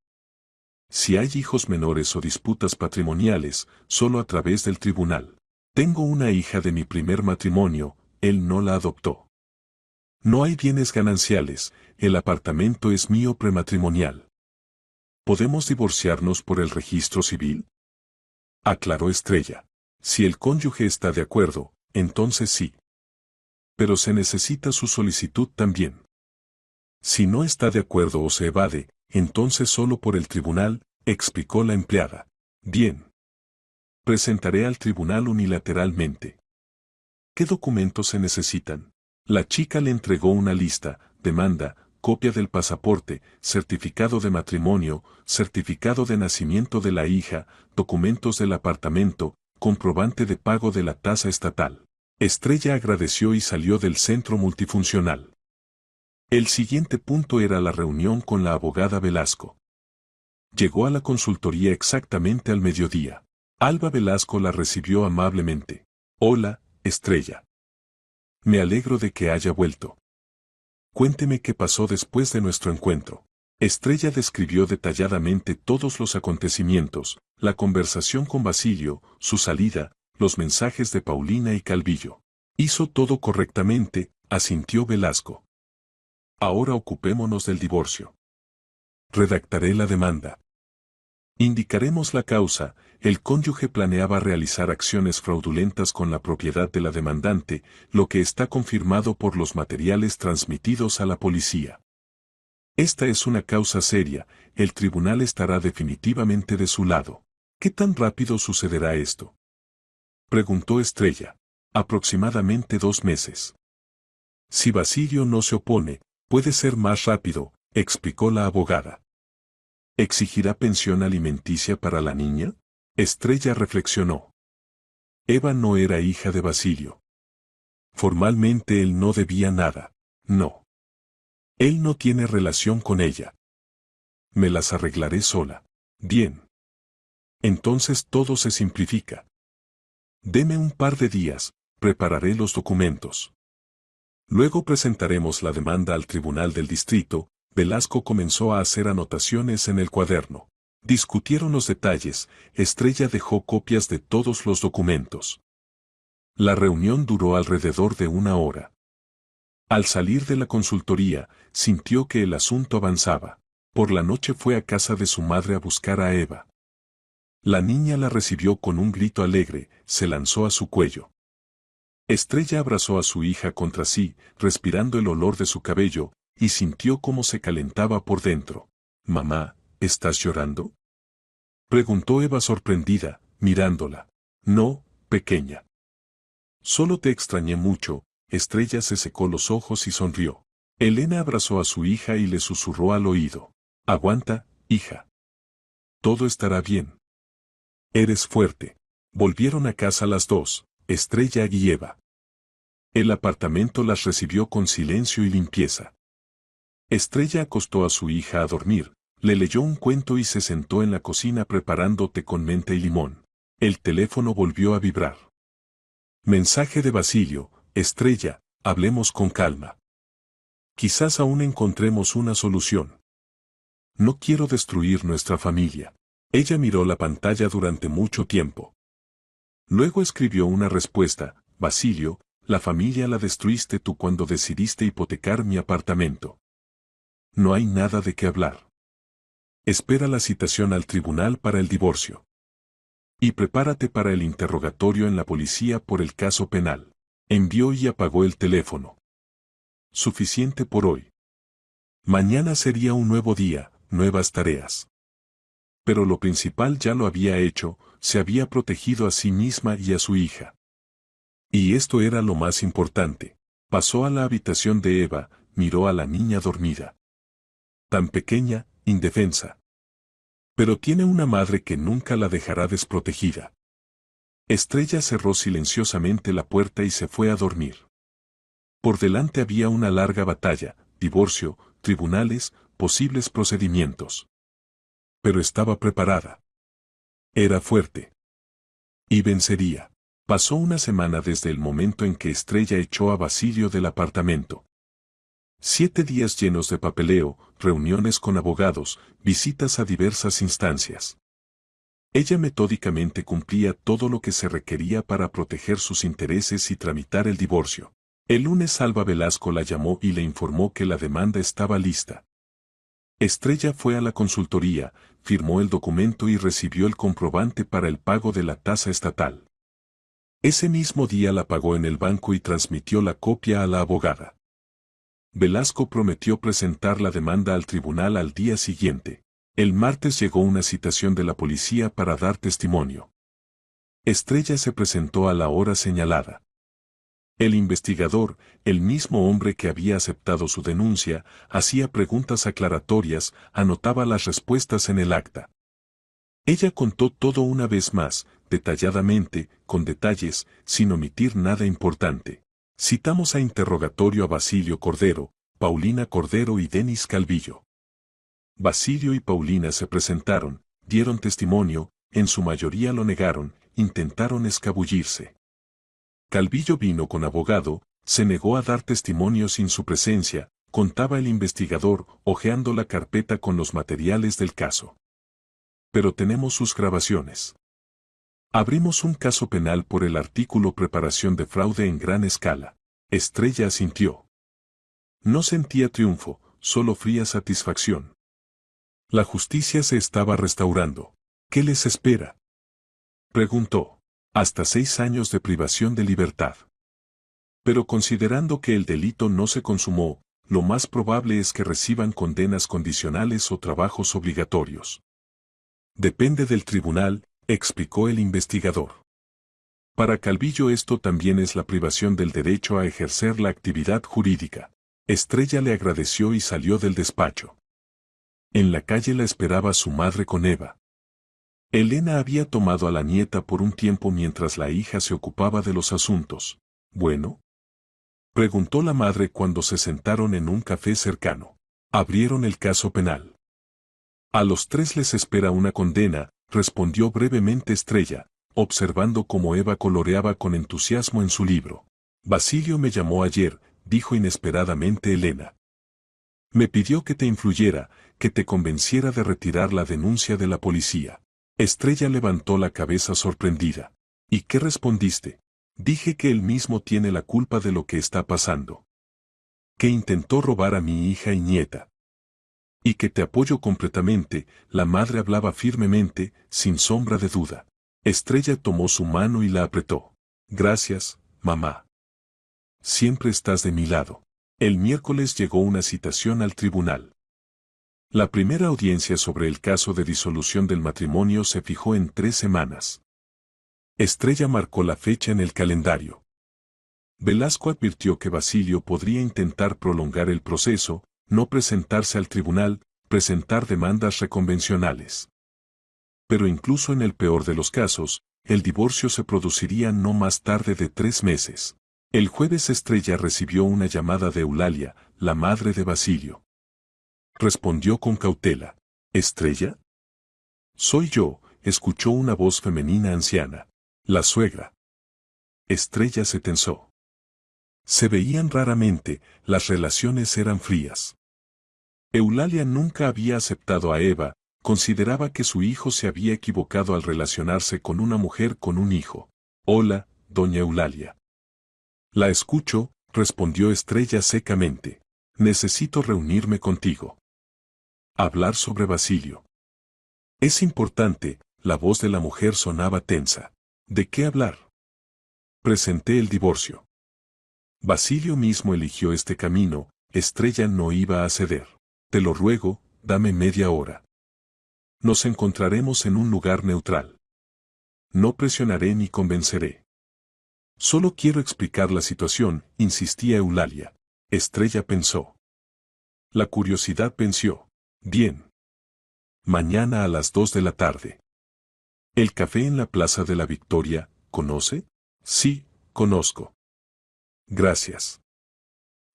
Si hay hijos menores o disputas patrimoniales, solo a través del tribunal. Tengo una hija de mi primer matrimonio, él no la adoptó. No hay bienes gananciales, el apartamento es mío prematrimonial. ¿Podemos divorciarnos por el registro civil? Aclaró Estrella. Si el cónyuge está de acuerdo, entonces sí. Pero se necesita su solicitud también. Si no está de acuerdo o se evade, entonces solo por el tribunal, explicó la empleada. Bien. Presentaré al tribunal unilateralmente. ¿Qué documentos se necesitan? La chica le entregó una lista, demanda, copia del pasaporte, certificado de matrimonio, certificado de nacimiento de la hija, documentos del apartamento, comprobante de pago de la tasa estatal. Estrella agradeció y salió del centro multifuncional. El siguiente punto era la reunión con la abogada Velasco. Llegó a la consultoría exactamente al mediodía. Alba Velasco la recibió amablemente. Hola, Estrella. Me alegro de que haya vuelto. Cuénteme qué pasó después de nuestro encuentro. Estrella describió detalladamente todos los acontecimientos, la conversación con Basilio, su salida, los mensajes de Paulina y Calvillo. Hizo todo correctamente, asintió Velasco. Ahora ocupémonos del divorcio. Redactaré la demanda. Indicaremos la causa, el cónyuge planeaba realizar acciones fraudulentas con la propiedad de la demandante, lo que está confirmado por los materiales transmitidos a la policía. Esta es una causa seria, el tribunal estará definitivamente de su lado. ¿Qué tan rápido sucederá esto? Preguntó Estrella. Aproximadamente 2 meses. Si Basilio no se opone, puede ser más rápido, explicó la abogada. ¿Exigirá pensión alimenticia para la niña? Estrella reflexionó. Eva no era hija de Basilio. Formalmente él no debía nada. No. Él no tiene relación con ella. Me las arreglaré sola. Bien. Entonces todo se simplifica. Deme un par de días, prepararé los documentos. Luego presentaremos la demanda al tribunal del distrito. Velasco comenzó a hacer anotaciones en el cuaderno. Discutieron los detalles, Estrella dejó copias de todos los documentos. La reunión duró alrededor de 1 hora. Al salir de la consultoría, sintió que el asunto avanzaba. Por la noche fue a casa de su madre a buscar a Eva. La niña la recibió con un grito alegre, se lanzó a su cuello. Estrella abrazó a su hija contra sí, respirando el olor de su cabello, y sintió cómo se calentaba por dentro. «Mamá, ¿estás llorando?», preguntó Eva sorprendida, mirándola. «No, pequeña. Solo te extrañé mucho». Estrella se secó los ojos y sonrió. Elena abrazó a su hija y le susurró al oído. «Aguanta, hija. Todo estará bien. Eres fuerte». Volvieron a casa las dos, Estrella y Eva. El apartamento las recibió con silencio y limpieza. Estrella acostó a su hija a dormir, le leyó un cuento y se sentó en la cocina preparando té con menta y limón. El teléfono volvió a vibrar. Mensaje de Basilio: «Estrella, hablemos con calma. Quizás aún encontremos una solución. No quiero destruir nuestra familia». Ella miró la pantalla durante mucho tiempo. Luego escribió una respuesta: «Basilio, la familia la destruiste tú cuando decidiste hipotecar mi apartamento. No hay nada de qué hablar. Espera la citación al tribunal para el divorcio. Y prepárate para el interrogatorio en la policía por el caso penal». Envió y apagó el teléfono. Suficiente por hoy. Mañana sería un nuevo día, nuevas tareas. Pero lo principal ya lo había hecho, se había protegido a sí misma y a su hija. Y esto era lo más importante. Pasó a la habitación de Eva, miró a la niña dormida. Tan pequeña, indefensa. Pero tiene una madre que nunca la dejará desprotegida. Estrella cerró silenciosamente la puerta y se fue a dormir. Por delante había una larga batalla: divorcio, tribunales, posibles procedimientos. Pero estaba preparada. Era fuerte. Y vencería. Pasó una semana desde el momento en que Estrella echó a Basilio del apartamento. 7 días llenos de papeleo, reuniones con abogados, visitas a diversas instancias. Ella metódicamente cumplía todo lo que se requería para proteger sus intereses y tramitar el divorcio. El lunes Alba Velasco la llamó y le informó que la demanda estaba lista. Estrella fue a la consultoría, firmó el documento y recibió el comprobante para el pago de la tasa estatal. Ese mismo día la pagó en el banco y transmitió la copia a la abogada. Velasco prometió presentar la demanda al tribunal al día siguiente. El martes llegó una citación de la policía para dar testimonio. Estrella se presentó a la hora señalada. El investigador, el mismo hombre que había aceptado su denuncia, hacía preguntas aclaratorias, anotaba las respuestas en el acta. Ella contó todo una vez más, detalladamente, con detalles, sin omitir nada importante. Citamos a interrogatorio a Basilio Cordero, Paulina Cordero y Denis Calvillo. Basilio y Paulina se presentaron, dieron testimonio, en su mayoría lo negaron, intentaron escabullirse. Calvillo vino con abogado, se negó a dar testimonio sin su presencia, contaba el investigador, hojeando la carpeta con los materiales del caso. Pero tenemos sus grabaciones. Abrimos un caso penal por el artículo preparación de fraude en gran escala. Estrella asintió. No sentía triunfo, solo fría satisfacción. La justicia se estaba restaurando. ¿Qué les espera?, preguntó. Hasta 6 años de privación de libertad. Pero considerando que el delito no se consumó, lo más probable es que reciban condenas condicionales o trabajos obligatorios. Depende del tribunal, explicó el investigador. Para Calvillo esto también es la privación del derecho a ejercer la actividad jurídica. Estrella le agradeció y salió del despacho. En la calle la esperaba su madre con Eva. Elena había tomado a la nieta por un tiempo mientras la hija se ocupaba de los asuntos. «¿Bueno?», preguntó la madre cuando se sentaron en un café cercano. Abrieron el caso penal. «A los 3 les espera una condena», respondió brevemente Estrella, observando cómo Eva coloreaba con entusiasmo en su libro. «Basilio me llamó ayer», dijo inesperadamente Elena. «Me pidió que te influyera, que te convenciera de retirar la denuncia de la policía». Estrella levantó la cabeza sorprendida. «¿Y qué respondiste?». Dije que él mismo tiene la culpa de lo que está pasando. Que intentó robar a mi hija y nieta. Y que te apoyo completamente, la madre hablaba firmemente, sin sombra de duda. Estrella tomó su mano y la apretó. Gracias, mamá. Siempre estás de mi lado. El miércoles llegó una citación al tribunal. La primera audiencia sobre el caso de disolución del matrimonio se fijó en 3 semanas. Estrella marcó la fecha en el calendario. Velasco advirtió que Basilio podría intentar prolongar el proceso, no presentarse al tribunal, presentar demandas reconvencionales. Pero incluso en el peor de los casos, el divorcio se produciría no más tarde de 3 meses. El jueves Estrella recibió una llamada de Eulalia, la madre de Basilio. Respondió con cautela. ¿Estrella? Soy yo, escuchó una voz femenina anciana. La suegra. Estrella se tensó. Se veían raramente, las relaciones eran frías. Eulalia nunca había aceptado a Eva, consideraba que su hijo se había equivocado al relacionarse con una mujer con un hijo. Hola, doña Eulalia. La escucho, respondió Estrella secamente. Necesito reunirme contigo. Hablar sobre Basilio. Es importante, la voz de la mujer sonaba tensa. ¿De qué hablar? Presenté el divorcio. Basilio mismo eligió este camino, Estrella no iba a ceder. Te lo ruego, dame media hora. Nos encontraremos en un lugar neutral. No presionaré ni convenceré. Solo quiero explicar la situación, insistía Eulalia. Estrella pensó. La curiosidad venció. Bien. Mañana a las 2 de la tarde. El café en la Plaza de la Victoria, ¿conoce? Sí, conozco. Gracias.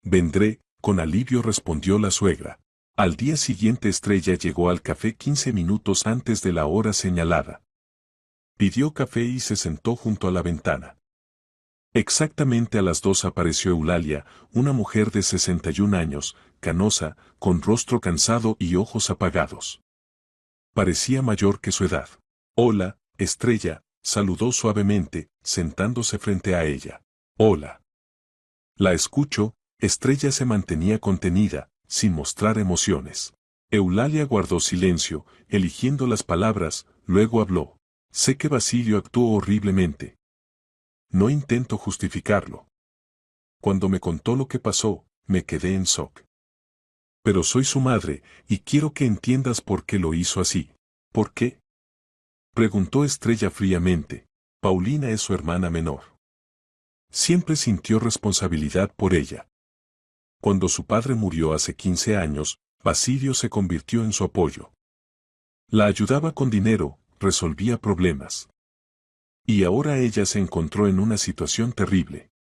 Vendré, con alivio respondió la suegra. Al día siguiente Estrella llegó al café 15 minutos antes de la hora señalada. Pidió café y se sentó junto a la ventana. Exactamente a las 2 apareció Eulalia, una mujer de 61 años, canosa, con rostro cansado y ojos apagados. Parecía mayor que su edad. Hola, Estrella, saludó suavemente, sentándose frente a ella. Hola. La escucho, Estrella se mantenía contenida, sin mostrar emociones. Eulalia guardó silencio, eligiendo las palabras, luego habló. Sé que Basilio actuó horriblemente. No intento justificarlo. Cuando me contó lo que pasó, me quedé en shock. Pero soy su madre, y quiero que entiendas por qué lo hizo así. ¿Por qué? Preguntó Estrella fríamente. Paulina es su hermana menor. Siempre sintió responsabilidad por ella. Cuando su padre murió hace 15 años, Basilio se convirtió en su apoyo. La ayudaba con dinero, resolvía problemas. Y ahora ella se encontró en una situación terrible.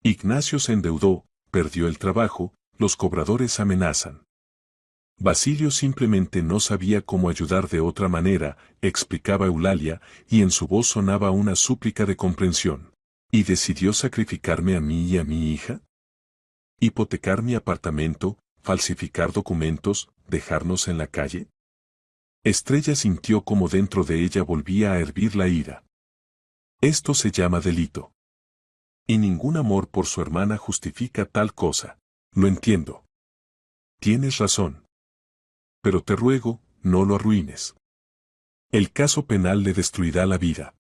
Ignacio se endeudó, perdió el trabajo, los cobradores amenazan. Basilio simplemente no sabía cómo ayudar de otra manera, explicaba Eulalia, y en su voz sonaba una súplica de comprensión. ¿Y decidió sacrificarme a mí y a mi hija? ¿Hipotecar mi apartamento, falsificar documentos, dejarnos en la calle? Estrella sintió como dentro de ella volvía a hervir la ira. Esto se llama delito. Y ningún amor por su hermana justifica tal cosa. Lo entiendo. Tienes razón. Pero te ruego, no lo arruines. El caso penal le destruirá la vida.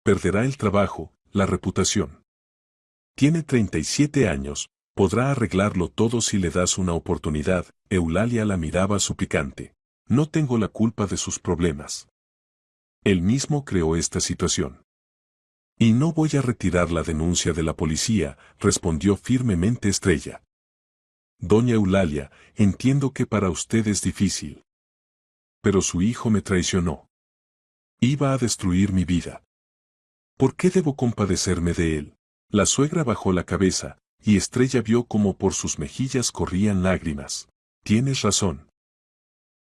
Perderá el trabajo, la reputación. Tiene 37 años, podrá arreglarlo todo si le das una oportunidad. Eulalia la miraba suplicante. No tengo la culpa de sus problemas. Él mismo creó esta situación. Y no voy a retirar la denuncia de la policía, respondió firmemente Estrella. Doña Eulalia, entiendo que para usted es difícil. Pero su hijo me traicionó. Iba a destruir mi vida. ¿Por qué debo compadecerme de él? La suegra bajó la cabeza, y Estrella vio como por sus mejillas corrían lágrimas. Tienes razón.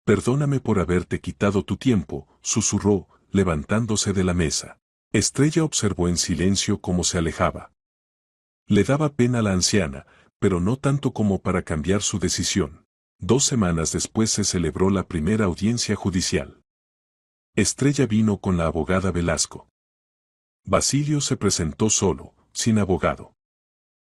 Perdóname por haberte quitado tu tiempo, susurró, levantándose de la mesa. Estrella observó en silencio cómo se alejaba. Le daba pena a la anciana, pero no tanto como para cambiar su decisión. 2 semanas después se celebró la primera audiencia judicial. Estrella vino con la abogada Velasco. Basilio se presentó solo, sin abogado.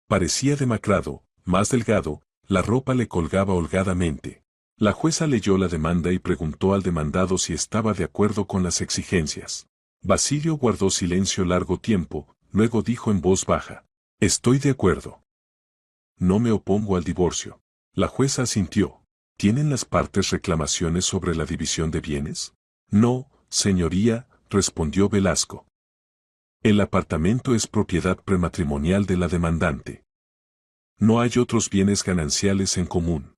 Parecía demacrado, más delgado, la ropa le colgaba holgadamente. La jueza leyó la demanda y preguntó al demandado si estaba de acuerdo con las exigencias. Basilio guardó silencio largo tiempo, luego dijo en voz baja: «Estoy de acuerdo. No me opongo al divorcio». La jueza asintió. ¿Tienen las partes reclamaciones sobre la división de bienes? No, señoría, respondió Velasco. El apartamento es propiedad prematrimonial de la demandante. No hay otros bienes gananciales en común.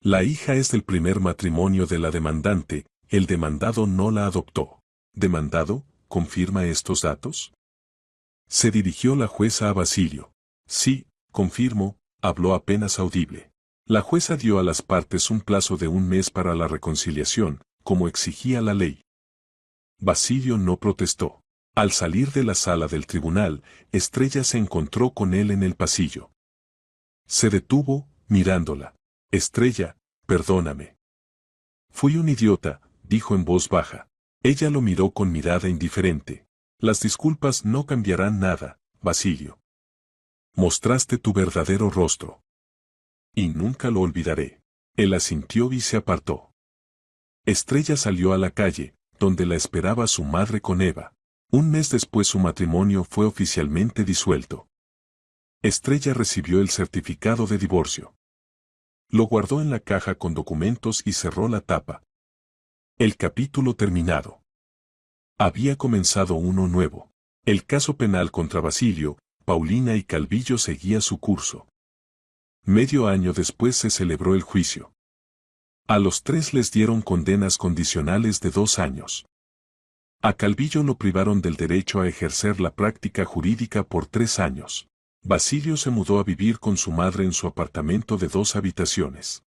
La hija es del primer matrimonio de la demandante, el demandado no la adoptó. ¿Demandado, confirma estos datos? Se dirigió la jueza a Basilio. Sí, confirmo, habló apenas audible. La jueza dio a las partes un plazo de 1 mes para la reconciliación, como exigía la ley. Basilio no protestó. Al salir de la sala del tribunal, Estrella se encontró con él en el pasillo. Se detuvo, mirándola. «Estrella, perdóname. Fui un idiota», dijo en voz baja. Ella lo miró con mirada indiferente. «Las disculpas no cambiarán nada, Basilio. Mostraste tu verdadero rostro. Y nunca lo olvidaré». Él asintió y se apartó. Estrella salió a la calle, donde la esperaba su madre con Eva. 1 mes después su matrimonio fue oficialmente disuelto. Estrella recibió el certificado de divorcio. Lo guardó en la caja con documentos y cerró la tapa. El capítulo terminado. Había comenzado uno nuevo. El caso penal contra Basilio, Paulina y Calvillo seguía su curso. Medio año después se celebró el juicio. A los 3 les dieron condenas condicionales de 2 años. A Calvillo lo privaron del derecho a ejercer la práctica jurídica por 3 años. Basilio se mudó a vivir con su madre en su apartamento de 2 habitaciones.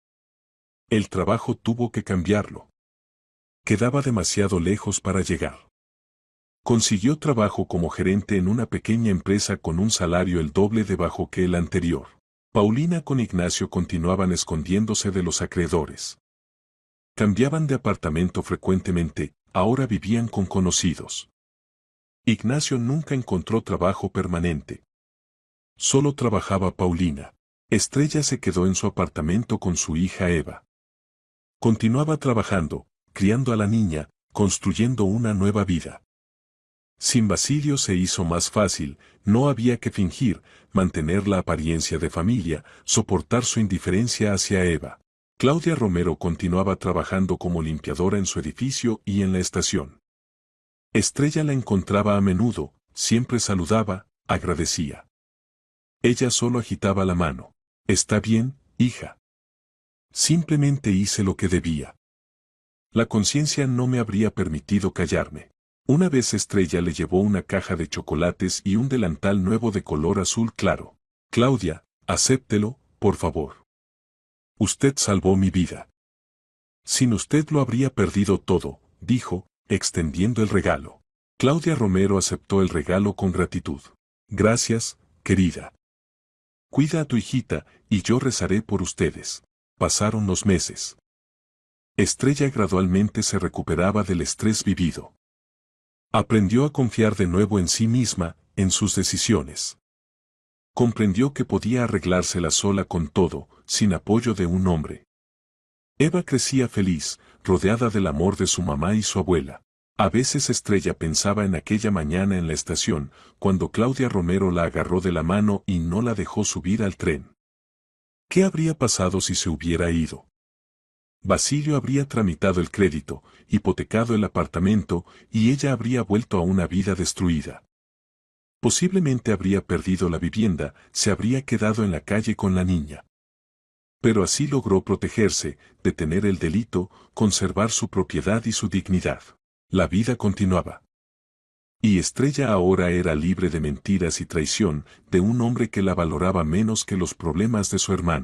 El trabajo tuvo que cambiarlo. Quedaba demasiado lejos para llegar. Consiguió trabajo como gerente en una pequeña empresa con un salario el doble de bajo que el anterior. Paulina con Ignacio continuaban escondiéndose de los acreedores. Cambiaban de apartamento frecuentemente, ahora vivían con conocidos. Ignacio nunca encontró trabajo permanente. Solo trabajaba Paulina. Estrella se quedó en su apartamento con su hija Eva. Continuaba trabajando, criando a la niña, construyendo una nueva vida. Sin Basilio se hizo más fácil, no había que fingir, mantener la apariencia de familia, soportar su indiferencia hacia Eva. Claudia Romero continuaba trabajando como limpiadora en su edificio y en la estación. Estrella la encontraba a menudo, siempre saludaba, agradecía. Ella solo agitaba la mano. «Está bien, hija. Simplemente hice lo que debía. La conciencia no me habría permitido callarme». Una vez Estrella le llevó una caja de chocolates y un delantal nuevo de color azul claro. «Claudia, acéptelo, por favor. Usted salvó mi vida. Sin usted lo habría perdido todo», dijo, extendiendo el regalo. Claudia Romero aceptó el regalo con gratitud. «Gracias, querida. Cuida a tu hijita, y yo rezaré por ustedes». Pasaron los meses. Estrella gradualmente se recuperaba del estrés vivido. Aprendió a confiar de nuevo en sí misma, en sus decisiones. Comprendió que podía arreglársela sola con todo, sin apoyo de un hombre. Eva crecía feliz, rodeada del amor de su mamá y su abuela. A veces Estrella pensaba en aquella mañana en la estación, cuando Claudia Romero la agarró de la mano y no la dejó subir al tren. ¿Qué habría pasado si se hubiera ido? Basilio habría tramitado el crédito, hipotecado el apartamento, y ella habría vuelto a una vida destruida. Posiblemente habría perdido la vivienda, se habría quedado en la calle con la niña. Pero así logró protegerse, detener el delito, conservar su propiedad y su dignidad. La vida continuaba. Y Estrella ahora era libre de mentiras y traición, de un hombre que la valoraba menos que los problemas de su hermano.